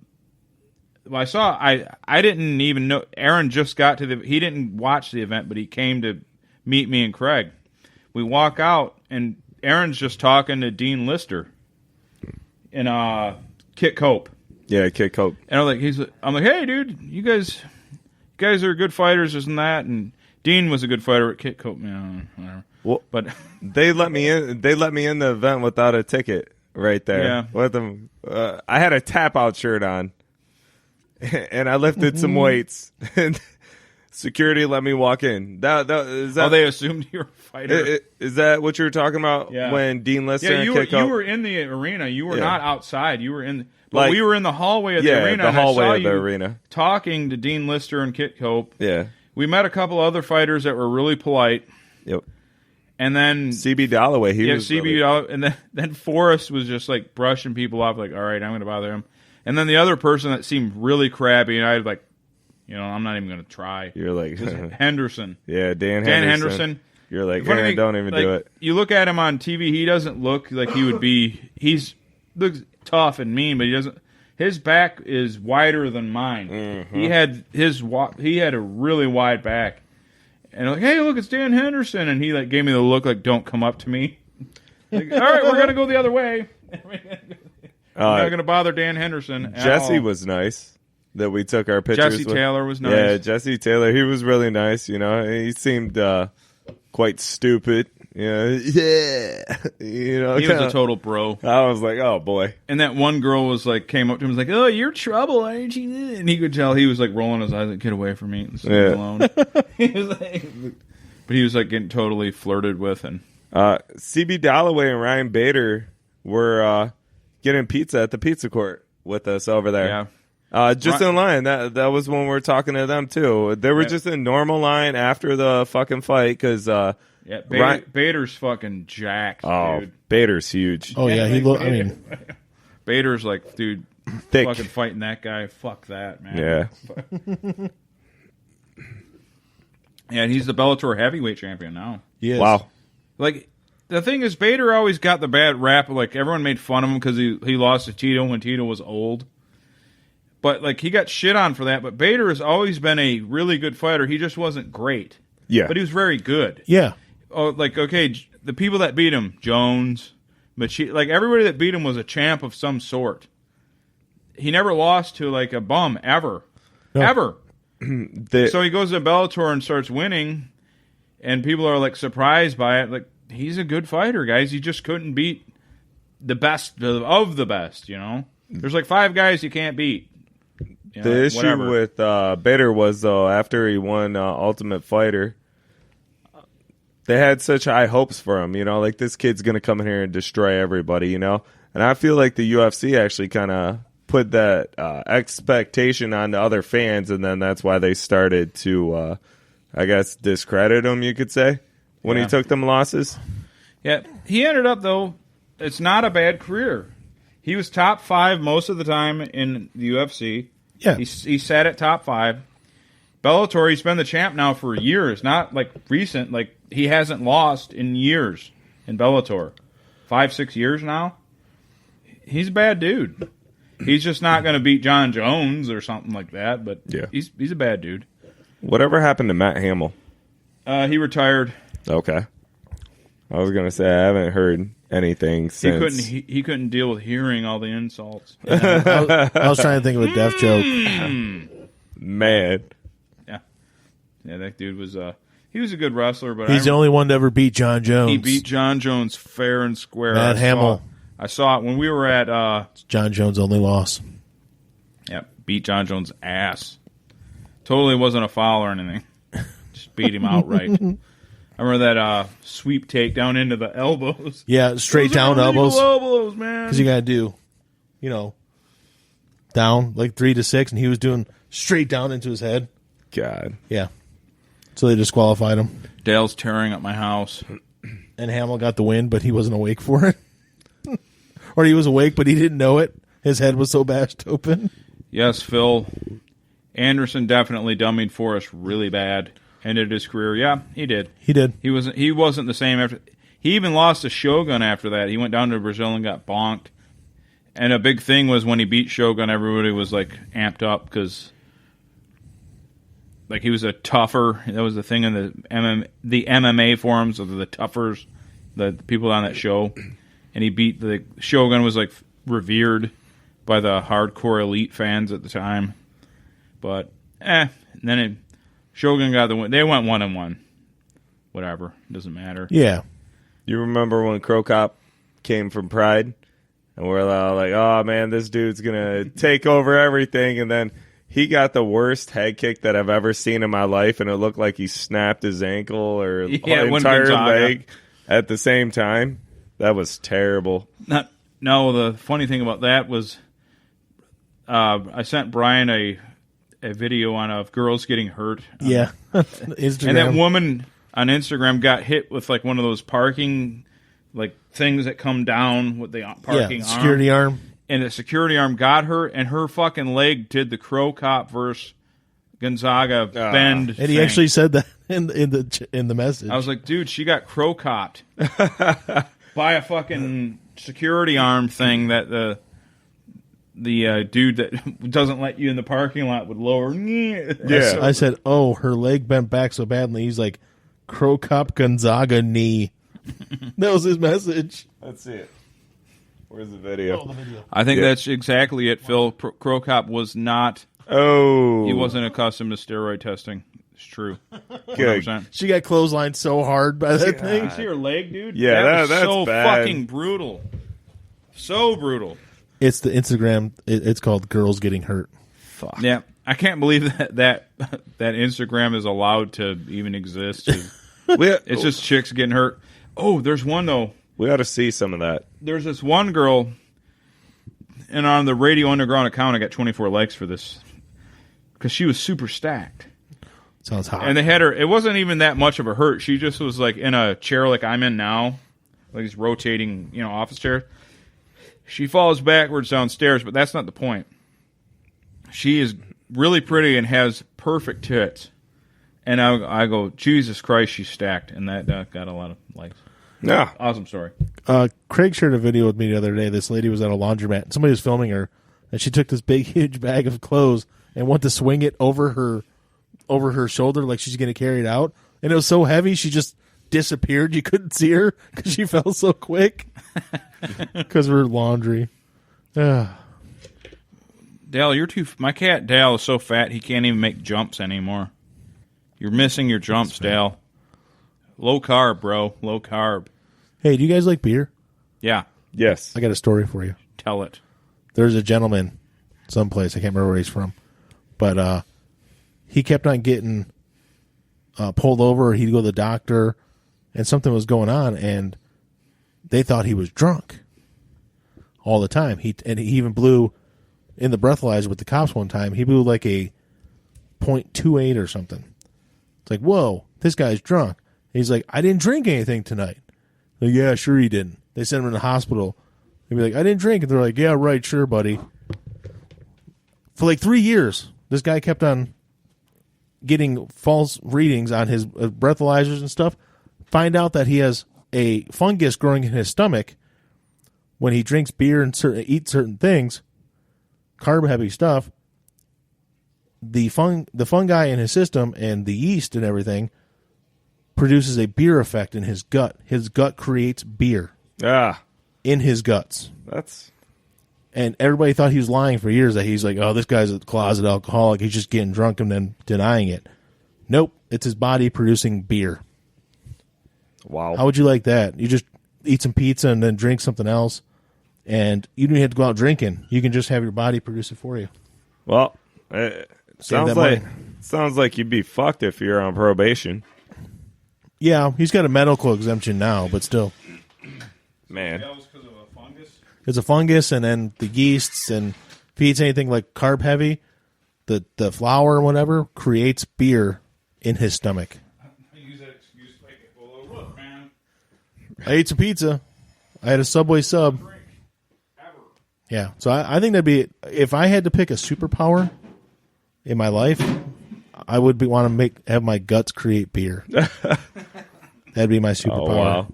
Well, I didn't even know. Aaron just got to he didn't watch the event, but he came to meet me and Craig. We walk out, and Aaron's just talking to Dean Lister and Kit Cope. Yeah, Kit Cope. And I'm like, hey, dude, you guys are good fighters, isn't that? And Dean was a good fighter at Kit Cope. Yeah, whatever. Well, but they let me in. They let me in the event without a ticket. Right there. Yeah. With them, I had a tap out shirt on, and I lifted some weights. And security let me walk in. Is that? Oh, they assumed you were a fighter. Is that what you were talking about? Yeah. When Dean Lister Yeah, and you Kit Cope? were in the arena. You were Yeah. not outside. You were in. But we were in the hallway of the arena. the and I hallway saw of the you arena. talking to Dean Lister and Kit Cope. Yeah. We met a couple other fighters that were really polite. Yep. And then CB Dalloway, he was CB really... and then Forrest was just like brushing people off, like, all right, I'm going to bother him. And then the other person that seemed really crabby, and I was like, I'm not even going to try. You're like Henderson. Yeah, Dan Henderson. You're like, Funny thing, don't even do it. You look at him on TV, he doesn't look like he would be. He's looks tough and mean, but he doesn't. His back is wider than mine. Mm-hmm. He had a really wide back. And like, hey, look, it's Dan Henderson, and he like gave me the look like, don't come up to me. Like, all right, we're gonna go the other way. We're not gonna bother Dan Henderson. Jesse was nice that we took our pictures. Jesse with. Taylor was nice. Yeah, Jesse Taylor, he was really nice. He seemed quite stupid. Yeah. He was a total bro. I was like, oh boy. And that one girl was like, came up to him, was like, "Oh, you're trouble, aren't you?" And he could tell he was like rolling his eyes, like, "Get away from me, and leave me alone." He was like, but he was like getting totally flirted with, and CB Dalloway and Ryan Bader were getting pizza at the pizza court with us over there. Yeah. Just in line. That was when we were talking to them too. They were just in normal line after the fucking fight because. Bader's fucking jacked, dude. Bader's huge. Oh yeah, Bader's like, dude, thick. fucking fighting that guy. Fuck that, man. Yeah. Yeah, and he's the Bellator heavyweight champion now. Yes. Wow. Like, the thing is, Bader always got the bad rap. Like, everyone made fun of him because he lost to Tito when Tito was old. But, like, he got shit on for that. But Bader has always been a really good fighter. He just wasn't great. Yeah. But he was very good. Yeah. Oh, like, okay, the people that beat him, Jones, like, everybody that beat him was a champ of some sort. He never lost to, like, a bum, ever. No. Ever. So he goes to Bellator and starts winning, and people are, like, surprised by it. Like, he's a good fighter, guys. He just couldn't beat the best of the best, There's, like, 5 guys you can't beat. The issue with Bader was, though, after he won Ultimate Fighter, they had such high hopes for him, you know, like this kid's going to come in here and destroy everybody, you know? And I feel like the UFC actually kind of put that expectation on the other fans, and then that's why they started to, I guess, discredit him, you could say, when he took them losses. Yeah, he ended up, though, it's not a bad career. He was top 5 most of the time in the UFC. Yeah. He sat at top 5. Bellator, he's been the champ now for years, not like recent. Like, he hasn't lost in years in Bellator. 5-6 years now. He's a bad dude. He's just not going to beat John Jones or something like that, but he's a bad dude. Whatever happened to Matt Hamill? He retired. Okay. I was going to say, I haven't heard anything since. He couldn't deal with hearing all the insults. I was trying to think of a death joke. Man. Yeah, that dude was he was a good wrestler, but he's the only one to ever beat John Jones. He beat John Jones fair and square. Matt Hamill. I saw it when we were at it's John Jones' only loss. Yeah, beat John Jones' ass. Totally wasn't a foul or anything. Just beat him outright. I remember that sweep take down into the elbows. Yeah, straight down elbows, man. Because you got to do, you know, down like 3 to 6, and he was doing straight down into his head. God. Yeah. So they disqualified him. Dale's tearing up my house. And Hamill got the win, but he wasn't awake for it. Or he was awake, but he didn't know it. His head was so bashed open. Yes, Phil. Anderson definitely dummied Forrest really bad. Ended his career. Yeah, he did. He did. He wasn't the same after. He even lost to Shogun after that. He went down to Brazil and got bonked. And a big thing was when he beat Shogun, everybody was like amped up because like he was a tougher. That was the thing in the MMA forums of the toughers, the people on that show. And he beat the Shogun was like revered by the hardcore elite fans at the time. But then Shogun got the win. They went 1-1. Whatever, doesn't matter. Yeah. You remember when Crow Cop came from Pride? And we're all like, oh, man, this dude's going to take over everything. And then he got the worst head kick that I've ever seen in my life, and it looked like he snapped his ankle or entire leg at the same time. That was terrible. No, the funny thing about that was I sent Brian a video of girls getting hurt. Yeah. Instagram. And that woman on Instagram got hit with like one of those parking like things that come down with the parking security arm. And the security arm got her, and her fucking leg did the Crow Cop versus Gonzaga bend. And he actually said that in the message. I was like, dude, she got Crow Copped by a fucking security arm thing that the dude that doesn't let you in the parking lot would lower. Yeah, I said, oh, her leg bent back so badly. He's like, Crow Cop Gonzaga knee. That was his message. Let's see it. Where's the video? The video. I think that's exactly it, Phil. Crow Cop was not. Oh. He wasn't accustomed to steroid testing. It's true. Good. 100%. She got clotheslined so hard by that thing. You see her leg, dude? Yeah, was that's so bad. fucking brutal. So brutal. It's the Instagram. It's called Girls Getting Hurt. Fuck. Yeah, I can't believe that Instagram is allowed to even exist. It's just chicks getting hurt. Oh, there's one, though. We ought to see some of that. There's this one girl, and on the Radio Underground account, I got 24 likes for this because she was super stacked. Sounds hot. And they had her. It wasn't even that much of a hurt. She just was like in a chair like I'm in now, like this rotating, office chair. She falls backwards downstairs, but that's not the point. She is really pretty and has perfect tits. And I go, Jesus Christ, she's stacked, and that got a lot of likes. Yeah. Awesome story. Craig shared a video with me the other day. This lady was at a laundromat. Somebody was filming her, and she took this big, huge bag of clothes and went to swing it over her shoulder like she's going to carry it out. And it was so heavy, she just disappeared. You couldn't see her because she fell so quick because of her laundry. Dale, my cat Dale is so fat he can't even make jumps anymore. You're missing your jumps, Dale. Low carb, bro. Low carb. Hey, do you guys like beer? Yeah. Yes. I got a story for you. Tell it. There's a gentleman someplace, I can't remember where he's from, but he kept on getting pulled over. He'd go to the doctor, and something was going on, and they thought he was drunk all the time. He even blew in the breathalyzer with the cops one time. He blew like a .28 or something. It's like, whoa, this guy's drunk. And he's like, I didn't drink anything tonight. Like, yeah, sure he didn't. They sent him to the hospital. They'd be like, I didn't drink. And they're like, yeah, right, sure, buddy. For like 3 years, this guy kept on getting false readings on his breathalyzers and stuff. Find out that he has a fungus growing in his stomach when he drinks beer and eats certain things, carb-heavy stuff. The fungi in his system and the yeast and everything produces a beer effect in his gut. His gut creates beer in his guts. And everybody thought he was lying for years, that he's like, oh, this guy's a closet alcoholic. He's just getting drunk and then denying it. Nope. It's his body producing beer. Wow. How would you like that? You just eat some pizza and then drink something else, and you don't even have to go out drinking. You can just have your body produce it for you. Well, sounds like you'd be fucked if you're on probation. Yeah, he's got a medical exemption now, but still. Man. That was because of a fungus? It's a fungus, and then the yeasts, and if he eats anything like carb heavy, the flour or whatever creates beer in his stomach. I use that excuse like, well, look, man. I ate some pizza. I had a Subway sub. Yeah, so I think that'd be, if I had to pick a superpower in my life, I would want to have my guts create beer. That'd be my superpower. Oh, wow.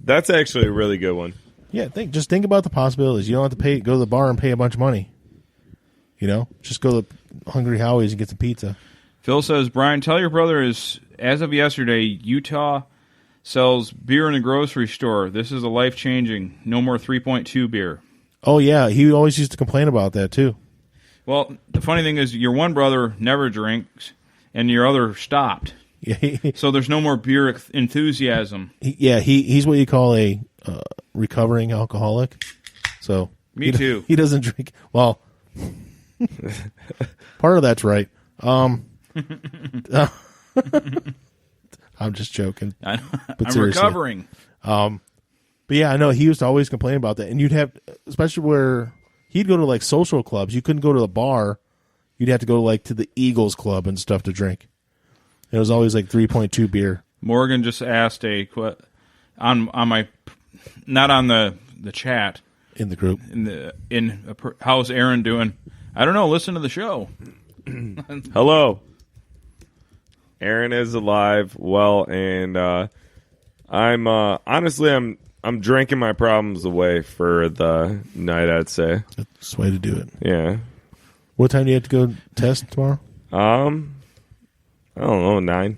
That's actually a really good one. Yeah, just think about the possibilities. You don't have to go to the bar and pay a bunch of money. You know, just go to Hungry Howie's and get some pizza. Phil says, Brian, tell your brother as of yesterday, Utah sells beer in a grocery store. This is a life-changing. No more 3.2 beer. Oh, yeah. He always used to complain about that, too. Well, the funny thing is your one brother never drinks, and your other stopped. Yeah, so there's no more beer enthusiasm. He's what you call a recovering alcoholic. So Me too. He doesn't drink. Well, part of that's right. I'm just joking. I'm seriously. recovering. But yeah, I know he used to always complain about that. And you'd have, especially where he'd go to like social clubs, you couldn't go to the bar. You'd have to go like to the Eagles Club and stuff to drink. It was always like 3.2 beer. Morgan just asked on my, not on the chat, in the group. How's Aaron doing? I don't know. Listen to the show. Hello. Aaron is alive, well, and I'm honestly I'm drinking my problems away for the night, I'd say. That's the way to do it. Yeah. What time do you have to go test tomorrow? I don't know, 9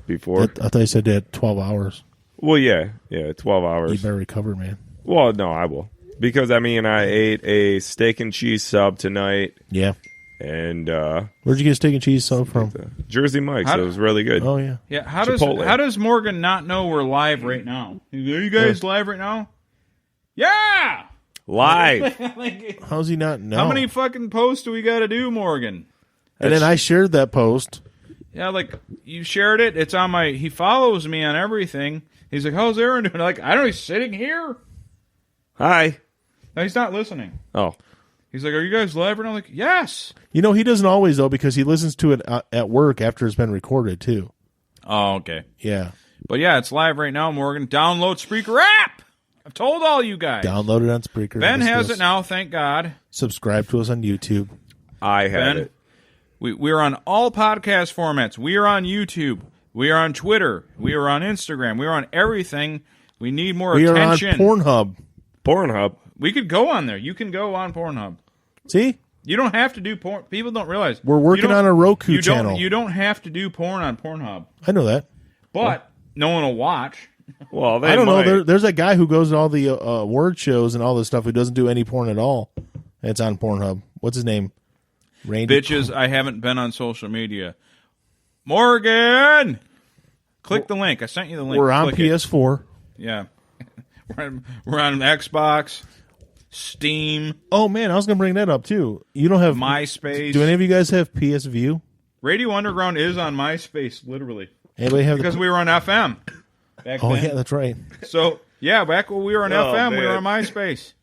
before. I thought you said they had 12 hours. Well, yeah, 12 hours. You better recover, man. Well, no, I will. Because, I mean, I ate a steak and cheese sub tonight. Yeah. And where'd you get a steak and cheese sub from? Jersey Mike's. It was really good. Oh, yeah. Yeah, how does Morgan not know we're live right now? Are you guys live right now? Yeah! Live. How's he not know? How many fucking posts do we got to do, Morgan? And then I shared that post. Yeah, like, you shared it. It's on he follows me on everything. He's like, how's Aaron doing? Like, I don't know, he's sitting here. Hi. No, he's not listening. Oh. He's like, are you guys live? And I'm like, yes. You know, he doesn't always, though, because he listens to it at work after it's been recorded, too. Oh, okay. Yeah. But yeah, it's live right now, Morgan. Download Spreaker app. I've told all you guys. Download it on Spreaker. Ben has it now, thank God. Subscribe to us on YouTube. I have it. We're on all podcast formats. We are on YouTube. We are on Twitter. We are on Instagram. We are on everything. We need more attention. We are on Pornhub. We could go on there. You can go on Pornhub. See? You don't have to do porn. People don't realize. We're working on a Roku channel. You don't have to do porn on Pornhub. I know that. But no one will watch. Well, I don't know. There's a guy who goes to all the award shows and all this stuff who doesn't do any porn at all. And it's on Pornhub. What's his name? Randy. Bitches, I haven't been on social media. Morgan! Click the link. I sent you the link. We're on PS4. Yeah. We're on Xbox, Steam. Oh, man, I was going to bring that up, too. You don't have MySpace. Do any of you guys have PS View? Radio Underground is on MySpace, literally. Anybody have because we were on FM. back Oh, then. yeah, that's right. So, yeah, back when we were on FM, we man. were on MySpace.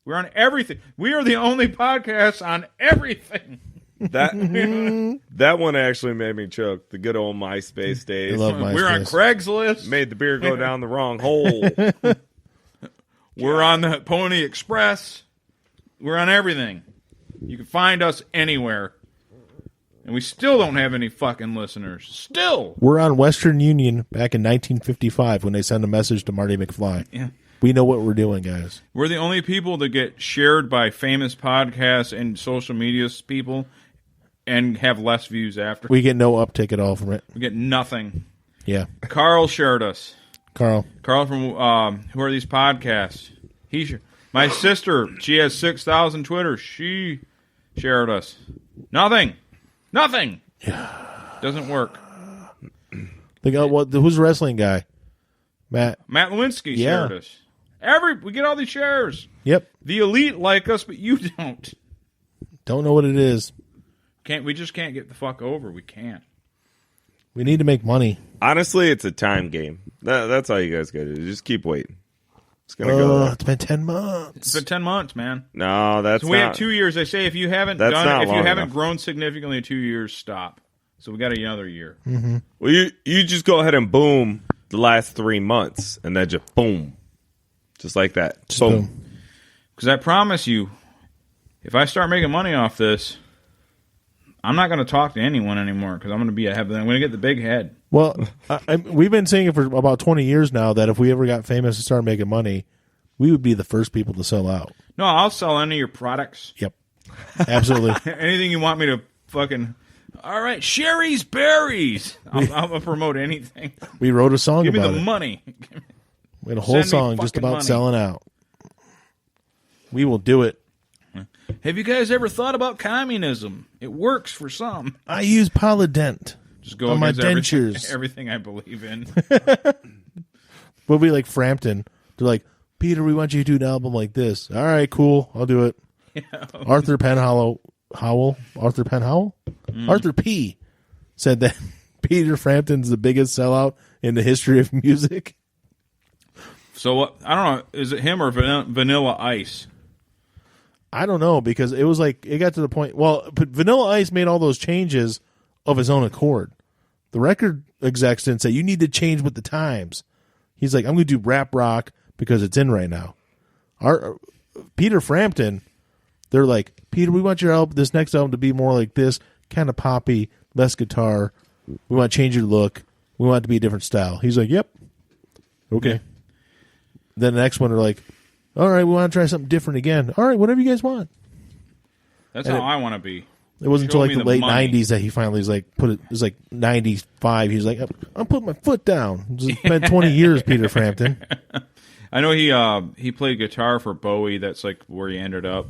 We were on everything. We are the only podcast on everything. That one actually made me choke. The good old MySpace days. I love MySpace. We were on Craigslist. Made the beer go down the wrong hole. We're on the Pony Express. We're on everything. You can find us anywhere. And we still don't have any fucking listeners. Still. We're on Western Union back in 1955 when they sent a message to Marty McFly. Yeah. We know what we're doing, guys. We're the only people that get shared by famous podcasts and social media people and have less views after. We get no uptick at all from it. We get nothing. Yeah. Carl shared us. Carl from Who Are These Podcasts? My sister, she has 6,000 Twitter. She shared us. Nothing. Doesn't work. Who's the wrestling guy? Matt Lewinsky Yeah. shared us. We get all these shares. Yep. The elite like us, but you don't. Don't know what it is. We just can't get the fuck over. We can't. We need to make money. Honestly, it's a time game. That's all you guys got to do. Just keep waiting. It's gonna go there. It's been 10 months. It's been 10 months, man. No, that's So we not. have 2 years. They say if you haven't That's done not it, if you long haven't enough. grown significantly in 2 years, stop. So we got another year. Well, you just go ahead and boom the last 3 months, and then just boom, just like that. Boom. Because I promise you, if I start making money off this, I'm not going to talk to anyone anymore because I'm going to get the big head. Well, we've been saying it for about 20 years now that if we ever got famous and started making money, we would be the first people to sell out. No, I'll sell any of your products. Yep. Absolutely. Anything you want me to fucking... All right, Sherry's Berries. I'll promote anything. We wrote a song Give me about the it. money. We had a whole Send me song just fucking about money. selling out. We will do it. Have you guys ever thought about communism? It works for some. I use Polydent. Just go on my against dentures. everything I believe in. We'll be like Frampton. They're like, Peter, we want you to do an album like this. All right, cool. I'll do it. Arthur Penn Arthur P. said that Peter Frampton's the biggest sellout in the history of music. So I don't know. Is it him or Vanilla Ice? I don't know because it was like it got to the point. Well, but Vanilla Ice made all those changes of his own accord. The record execs didn't say you need to change with the times. He's like, I'm going to do rap rock because it's in right now. Peter Frampton, they're like, Peter, we want your album, this next album to be more like this, kind of poppy, less guitar. We want to change your look. We want it to be a different style. He's like, yep, okay. Then the next one, they're like, all right, we want to try something different again. All right, whatever you guys want. That's how I want to be. It wasn't Show until like me the the late money. 90s that he finally was like, it was like 95. He was like, I'm putting my foot down. It's been 20 years, Peter Frampton. I know he played guitar for Bowie. That's like where he ended up.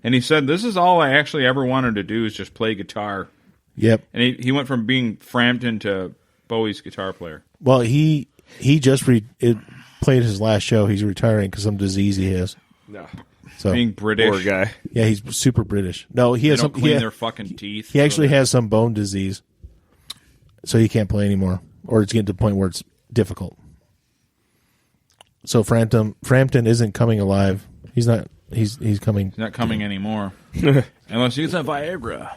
And he said, this is all I actually ever wanted to do is just play guitar. Yep. And he went from being Frampton to Bowie's guitar player. Well, he just played his last show. He's retiring because some disease he has. No. So Being British. Poor guy. yeah, he's super British. No, he They has don't some. clean their fucking teeth. He actually has some bone disease, so he can't play anymore, or it's getting to the point where it's difficult. So Frampton isn't coming alive. He's not. He's coming. He's not coming anymore. Unless he's on Viagra.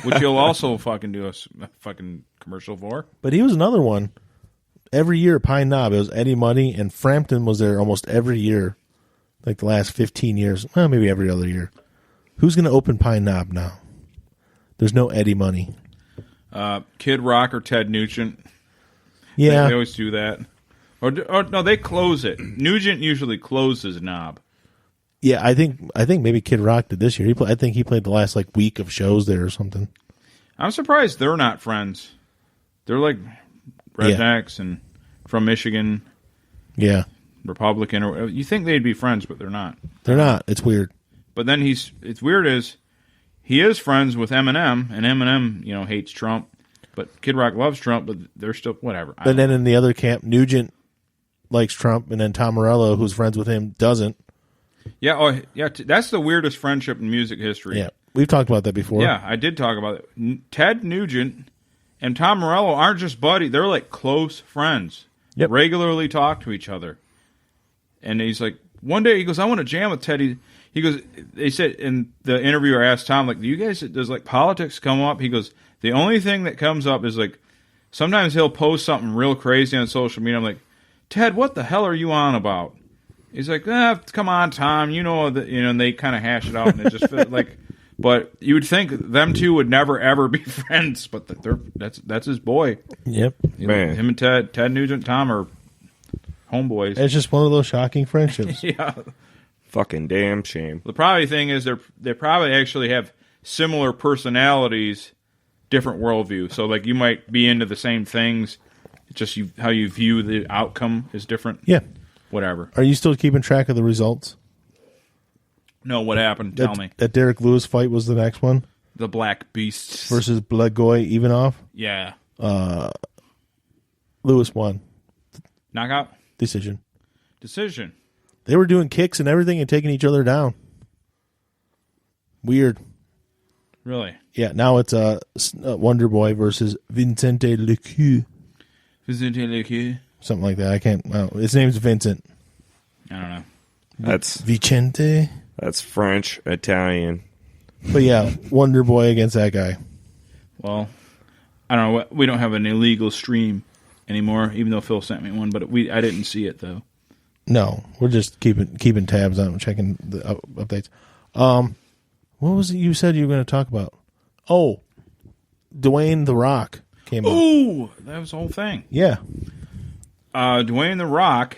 Which he'll also fucking do a fucking commercial for. But he was another one. Every year at Pine Knob, it was Eddie Money, and Frampton was there almost every year, like the last 15 years. Well, maybe every other year. Who's going to open Pine Knob now? There's no Eddie Money. Kid Rock or Ted Nugent. Yeah. They always do that. Or no, they close it. Nugent usually closes Knob. Yeah, I think maybe Kid Rock did this year. I think he played the last like week of shows there or something. I'm surprised they're not friends. They're like rednecks and from Michigan, Yeah. Republican. Or you think they'd be friends, but they're not. They're not. It's weird. But then it's weird is he is friends with Eminem, and Eminem, hates Trump. But Kid Rock loves Trump, but they're still whatever. But then in the other camp, Nugent likes Trump, and then Tom Morello, who's friends with him, doesn't. Yeah, that's the weirdest friendship in music history. Yeah, we've talked about that before. Yeah, I did talk about it. Ted Nugent and Tom Morello aren't just buddies; they're like close friends. Yep. regularly talk to each other. And he's like, one day he goes, I want to jam with Teddy. He goes, they said, in the interviewer asked Tom, like, do you guys, does like politics come up? He goes, the only thing that comes up is like, sometimes he'll post something real crazy on social media. I'm like, Ted, what the hell are you on about? He's like, come on, Tom, and they kind of hash it out, and it just felt like, but you would think them two would never ever be friends, but that's his boy. Yep. Man. Him and Ted Nugent, Tom are homeboys. It's just one of those shocking friendships. Yeah. Fucking damn shame. The probably thing is they probably actually have similar personalities, different worldview. So like you might be into the same things, just how you view the outcome is different. Yeah. Whatever. Are you still keeping track of the results? No, what happened? Tell me. That Derek Lewis fight was the next one The Black Beasts versus Blagoy Ivanov. Yeah. Lewis won. Knockout? Decision. They were doing kicks and everything and taking each other down. Weird. Really? Yeah, now it's Wonder Boy versus Vincente Lecu. Something like that. I can't. Well, his name's Vincent. I don't know. That's Vicente. That's French, Italian. But yeah, Wonder Boy against that guy. Well, I don't know. We don't have an illegal stream anymore, even though Phil sent me one, but I didn't see it, though. No, we're just keeping tabs on it, checking the updates. What was it you said you were going to talk about? Oh, Dwayne The Rock came up. Ooh, that was the whole thing. Yeah. Dwayne The Rock,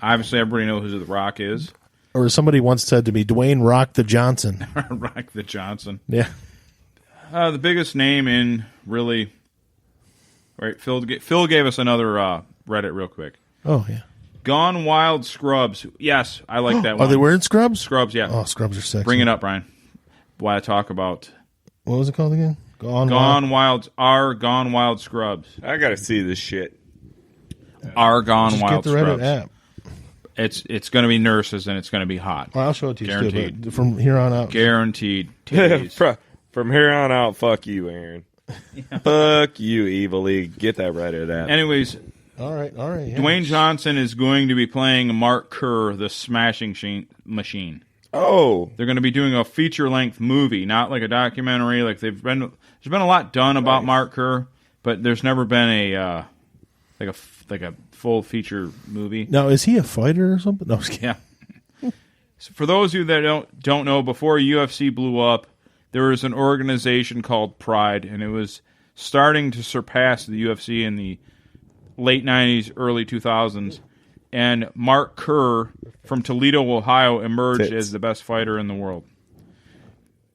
obviously everybody knows who The Rock is. Or somebody once said to me, Dwayne Rock the Johnson. Rock the Johnson. Yeah. The biggest name in really... Right, Phil gave us another Reddit real quick. Oh, yeah. Gone Wild Scrubs. Yes, I like that one. Are they wearing scrubs? Scrubs, yeah. Oh, scrubs are sexy. Bring it up, Brian. Why I talk about... What was it called again? Gone Wild. Our Gone Wild Scrubs. I gotta see this shit. Our Gone Wild Get the Reddit Scrubs. app. It's going to be nurses and it's going to be hot. Well, I'll show it to you Guaranteed. too, but from here on out. Guaranteed. Titties. From here on out, fuck you, Aaron. Fuck you, evilly. Get that Reddit app. Anyways, all right. Yeah. Dwayne Johnson is going to be playing Mark Kerr, the Smashing Machine. Oh, they're going to be doing a feature-length movie, not like a documentary. Like there's been a lot done about Mark Kerr, but there's never been a full feature movie. Now, is he a fighter or something? No, I was kidding. Yeah. So for those of you that don't know, before UFC blew up, there was an organization called Pride, and it was starting to surpass the UFC in the late 90s, early 2000s. And Mark Kerr from Toledo, Ohio, emerged as the best fighter in the world.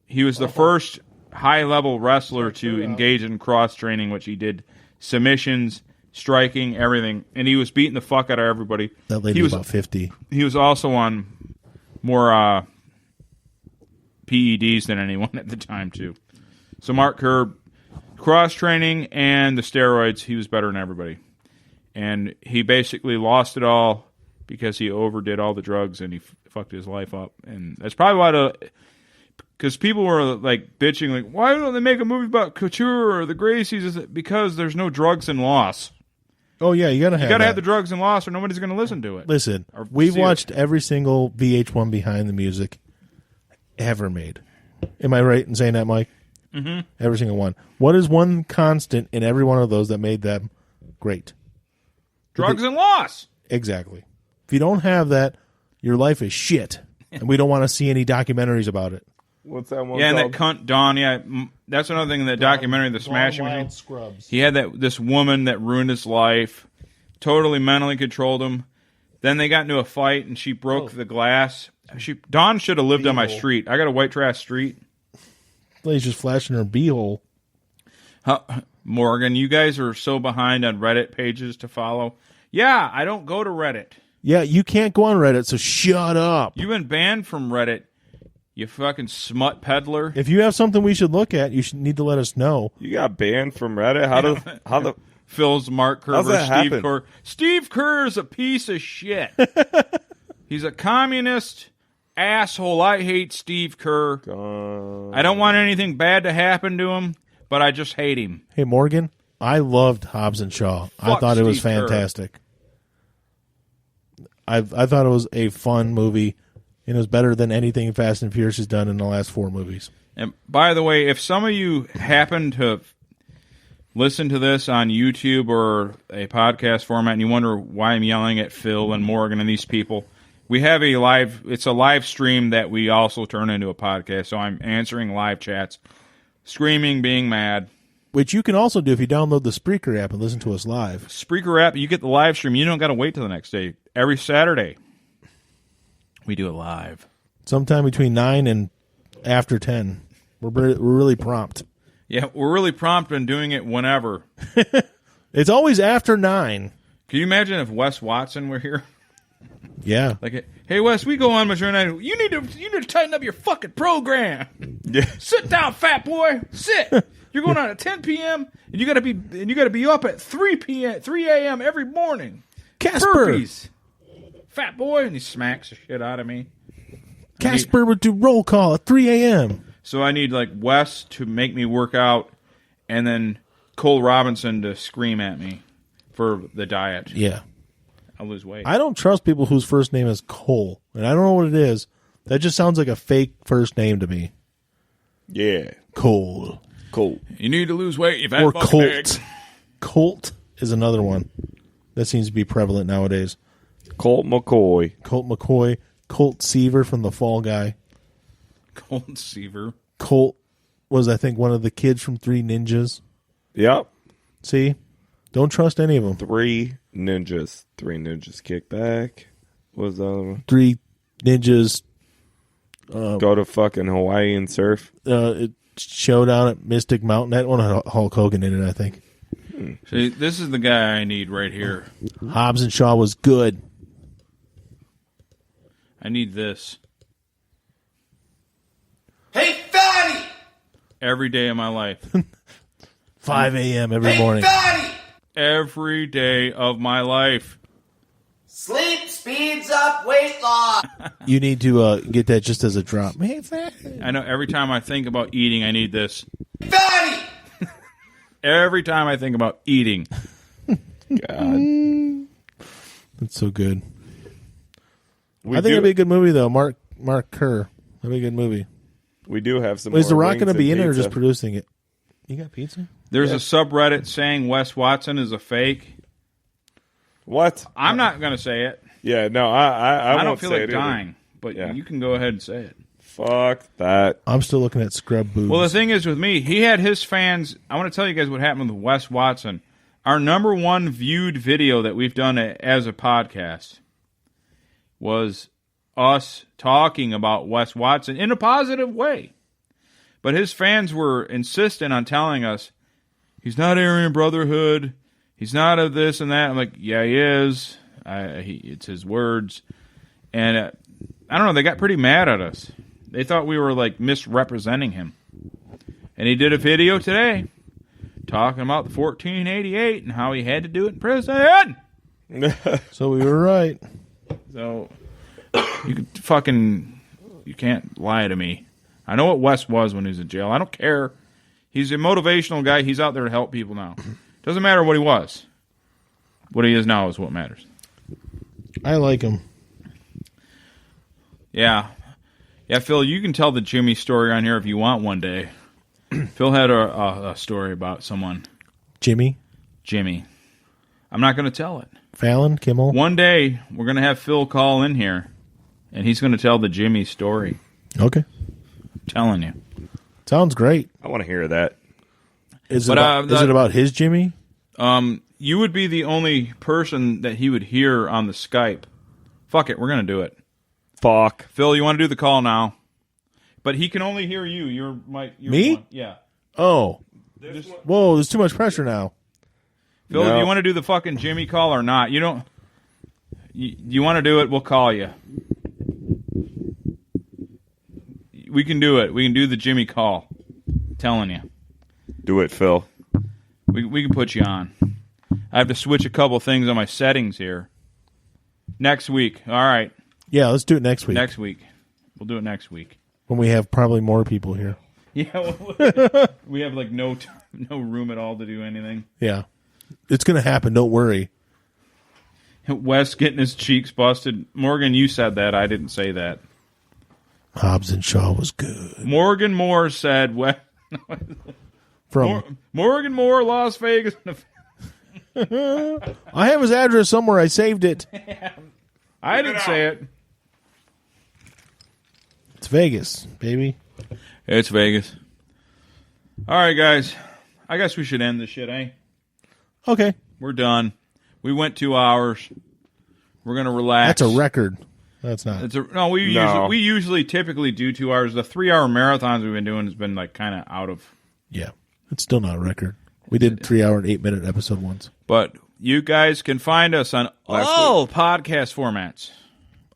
He was the first high-level wrestler to engage in cross-training, which he did submissions, striking, everything. And he was beating the fuck out of everybody. That lady was about 50. He was also on more PEDs than anyone at the time, too. So Mark Kerr, cross-training and the steroids, he was better than everybody. And he basically lost it all because he overdid all the drugs and he fucked his life up. And that's probably why because people were like bitching, like, why don't they make a movie about Couture or the Gracies? Is it because there's no drugs and loss? Oh, yeah, you got to have the drugs and loss or nobody's going to listen to it. Listen, we've watched every single VH1 Behind the Music ever made. Am I right in saying that, Mike? Mm-hmm. Every single one. What is one constant in every one of those that made them great? Drugs and loss. Exactly. If you don't have that, your life is shit. And we don't want to see any documentaries about it. What's that one? Yeah, and called? that cunt Don. Yeah, that's another thing in that documentary, The Smashing Machine. Scrubs. He had this woman that ruined his life, totally mentally controlled him. Then they got into a fight, and she broke the glass. Dawn should have lived on my street. I got a white trash street. He's just flashing her beehole. Morgan, you guys are so behind on Reddit pages to follow. Yeah, I don't go to Reddit. Yeah, you can't go on Reddit, so shut up. You've been banned from Reddit, you fucking smut peddler. If you have something we should look at, you need to let us know. You got banned from Reddit? How the Phil's Mark Kerr how's versus that Steve happen? Kerr. Steve Kerr is a piece of shit. He's a communist asshole. I hate Steve Kerr. I don't want anything bad to happen to him, but I just hate him. Hey, Morgan, I loved Hobbs and Shaw. I Fuck thought it was Steve Kerr. fantastic. I thought it was a fun movie, and it was better than anything Fast and Furious has done in the last 4 movies. And by the way, if some of you happen to listen to this on YouTube or a podcast format and you wonder why I'm yelling at Phil and Morgan and these people, we have it's a live stream that we also turn into a podcast, so I'm answering live chats, screaming, being mad. Which you can also do if you download the Spreaker app and listen to us live. Spreaker app, you get the live stream. You don't got to wait till the next day. Every Saturday, we do it live. Sometime between 9 and after 10. We're really prompt. Yeah, we're really prompt in doing it whenever. It's always after 9. Can you imagine if Wes Watson were here? Yeah. Like, hey, Wes, we go on Missouri night. You need to tighten up your fucking program. Yeah. Sit down, fat boy. Sit. You're going on at 10 p.m. and you got to be up at 3 a.m. every morning. Casper. Burpees. Fat boy, and he smacks the shit out of me. Casper would do roll call at 3 a.m. So I need like Wes to make me work out, and then Cole Robinson to scream at me for the diet. Yeah. I'll lose weight. I don't trust people whose first name is Cole, and I don't know what it is. That just sounds like a fake first name to me. Yeah. Cole. Cool. You need to lose weight. You've had Or fucking Colt. eggs. Colt is another one that seems to be prevalent nowadays. Colt McCoy. Colt McCoy. Colt Seaver from The Fall Guy. Colt Seaver. Colt was, I think, one of the kids from Three Ninjas. Yep. See? Don't trust any of them. 3 ninjas. 3 ninjas kick back. What was the other one? 3 Ninjas Go to fucking Hawaii and surf. Showdown at Mystic Mountain. That one had Hulk Hogan in it, I think. See, this is the guy I need right here. Hobbs and Shaw was good. I need this Hey, fatty! every day of my life. 5 a.m. every Hey, morning. fatty! Every day of my life. Sleep speeds up weight loss. You need to get that just as a drop. Hey, I know every time I think about eating, I need this. Fatty! Every time I think about eating. God. That's so good. We I think it'd be a good movie, though. Mark Kerr. That'd be a good movie. We do have some. Is The more Rock wings going to be and in it or pizza. just producing it? You got pizza? There's a subreddit saying Wes Watson is a fake. What? I'm not going to say it. Yeah, no, I I don't won't feel say like it either. dying, but Yeah. you can go ahead and say it. Fuck that. I'm still looking at scrub boobs. Well, the thing is with me, he had his fans. I want to tell you guys what happened with Wes Watson. Our number one viewed video that we've done as a podcast was us talking about Wes Watson in a positive way. But his fans were insistent on telling us, he's not Aryan Brotherhood, he's not of this and that. I'm like, yeah, he is. It's his words. And I don't know, they got pretty mad at us. They thought we were like misrepresenting him. And he did a video today talking about the 1488 and how he had to do it in prison. So we were right. So you can't lie to me. I know what Wes was when he was in jail. I don't care. He's a motivational guy. He's out there to help people now. Doesn't matter what he was. What he is now is what matters. I like him. Yeah. Yeah, Phil, you can tell the Jimmy story on here if you want one day. Phil had a story about someone. Jimmy? Jimmy. I'm not going to tell it. Fallon? Kimmel? One day, we're going to have Phil call in here, and he's going to tell the Jimmy story. Okay. I'm telling you. Sounds great. I want to hear that. Is it But, about his Jimmy? You would be the only person that he would hear on the Skype. Fuck it, we're going to do it. Fuck. Phil, you want to do the call now? But he can only hear you. You're Me? one. Yeah. Oh. Whoa, there's too much pressure now. Phil, No. if you want to do the fucking Jimmy call or not, you don't. You want to do it, we'll call you. We can do it. We can do the Jimmy call. I'm telling you. Do it, Phil. We can put you on. I have to switch a couple things on my settings here. Next week. All right. Yeah, let's do it next week. Next week. We'll do it next week. When we have probably more people here. Yeah, we have like no room at all to do anything. Yeah. It's going to happen. Don't worry. Wes getting his cheeks busted. Morgan, you said that. I didn't say that. Hobbs and Shaw was good. Morgan Moore said, Morgan Moore, Las Vegas. I have his address somewhere. I saved it. I didn't say it. It's Vegas, baby. It's Vegas. All right, guys. I guess we should end this shit, eh? Okay. We're done. We went 2 hours. We're going to relax. That's a record. That's not. We usually typically do 2 hours. The 3-hour marathons we've been doing has been like kind of out of. Yeah. It's still not a record. We did 3 hour and 8 minute episode once. But you guys can find us on all podcast formats.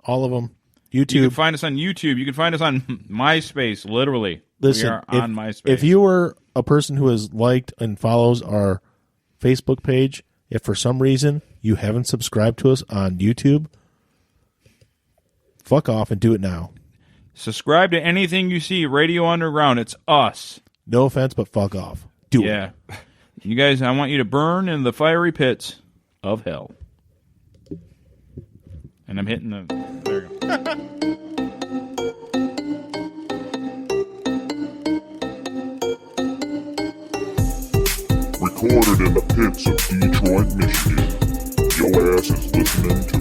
All of them. YouTube. You can find us on YouTube. You can find us on MySpace, literally. Listen, we are on MySpace. If you were a person who has liked and follows our Facebook page, if for some reason you haven't subscribed to us on YouTube, fuck off and do it now. Subscribe to anything you see. Radio Underground. It's us. No offense, but fuck off. Do it. Yeah. You guys, I want you to burn in the fiery pits of hell. And I'm hitting the... There you go. Recorded in the pits of Detroit, Michigan. Your ass is listening to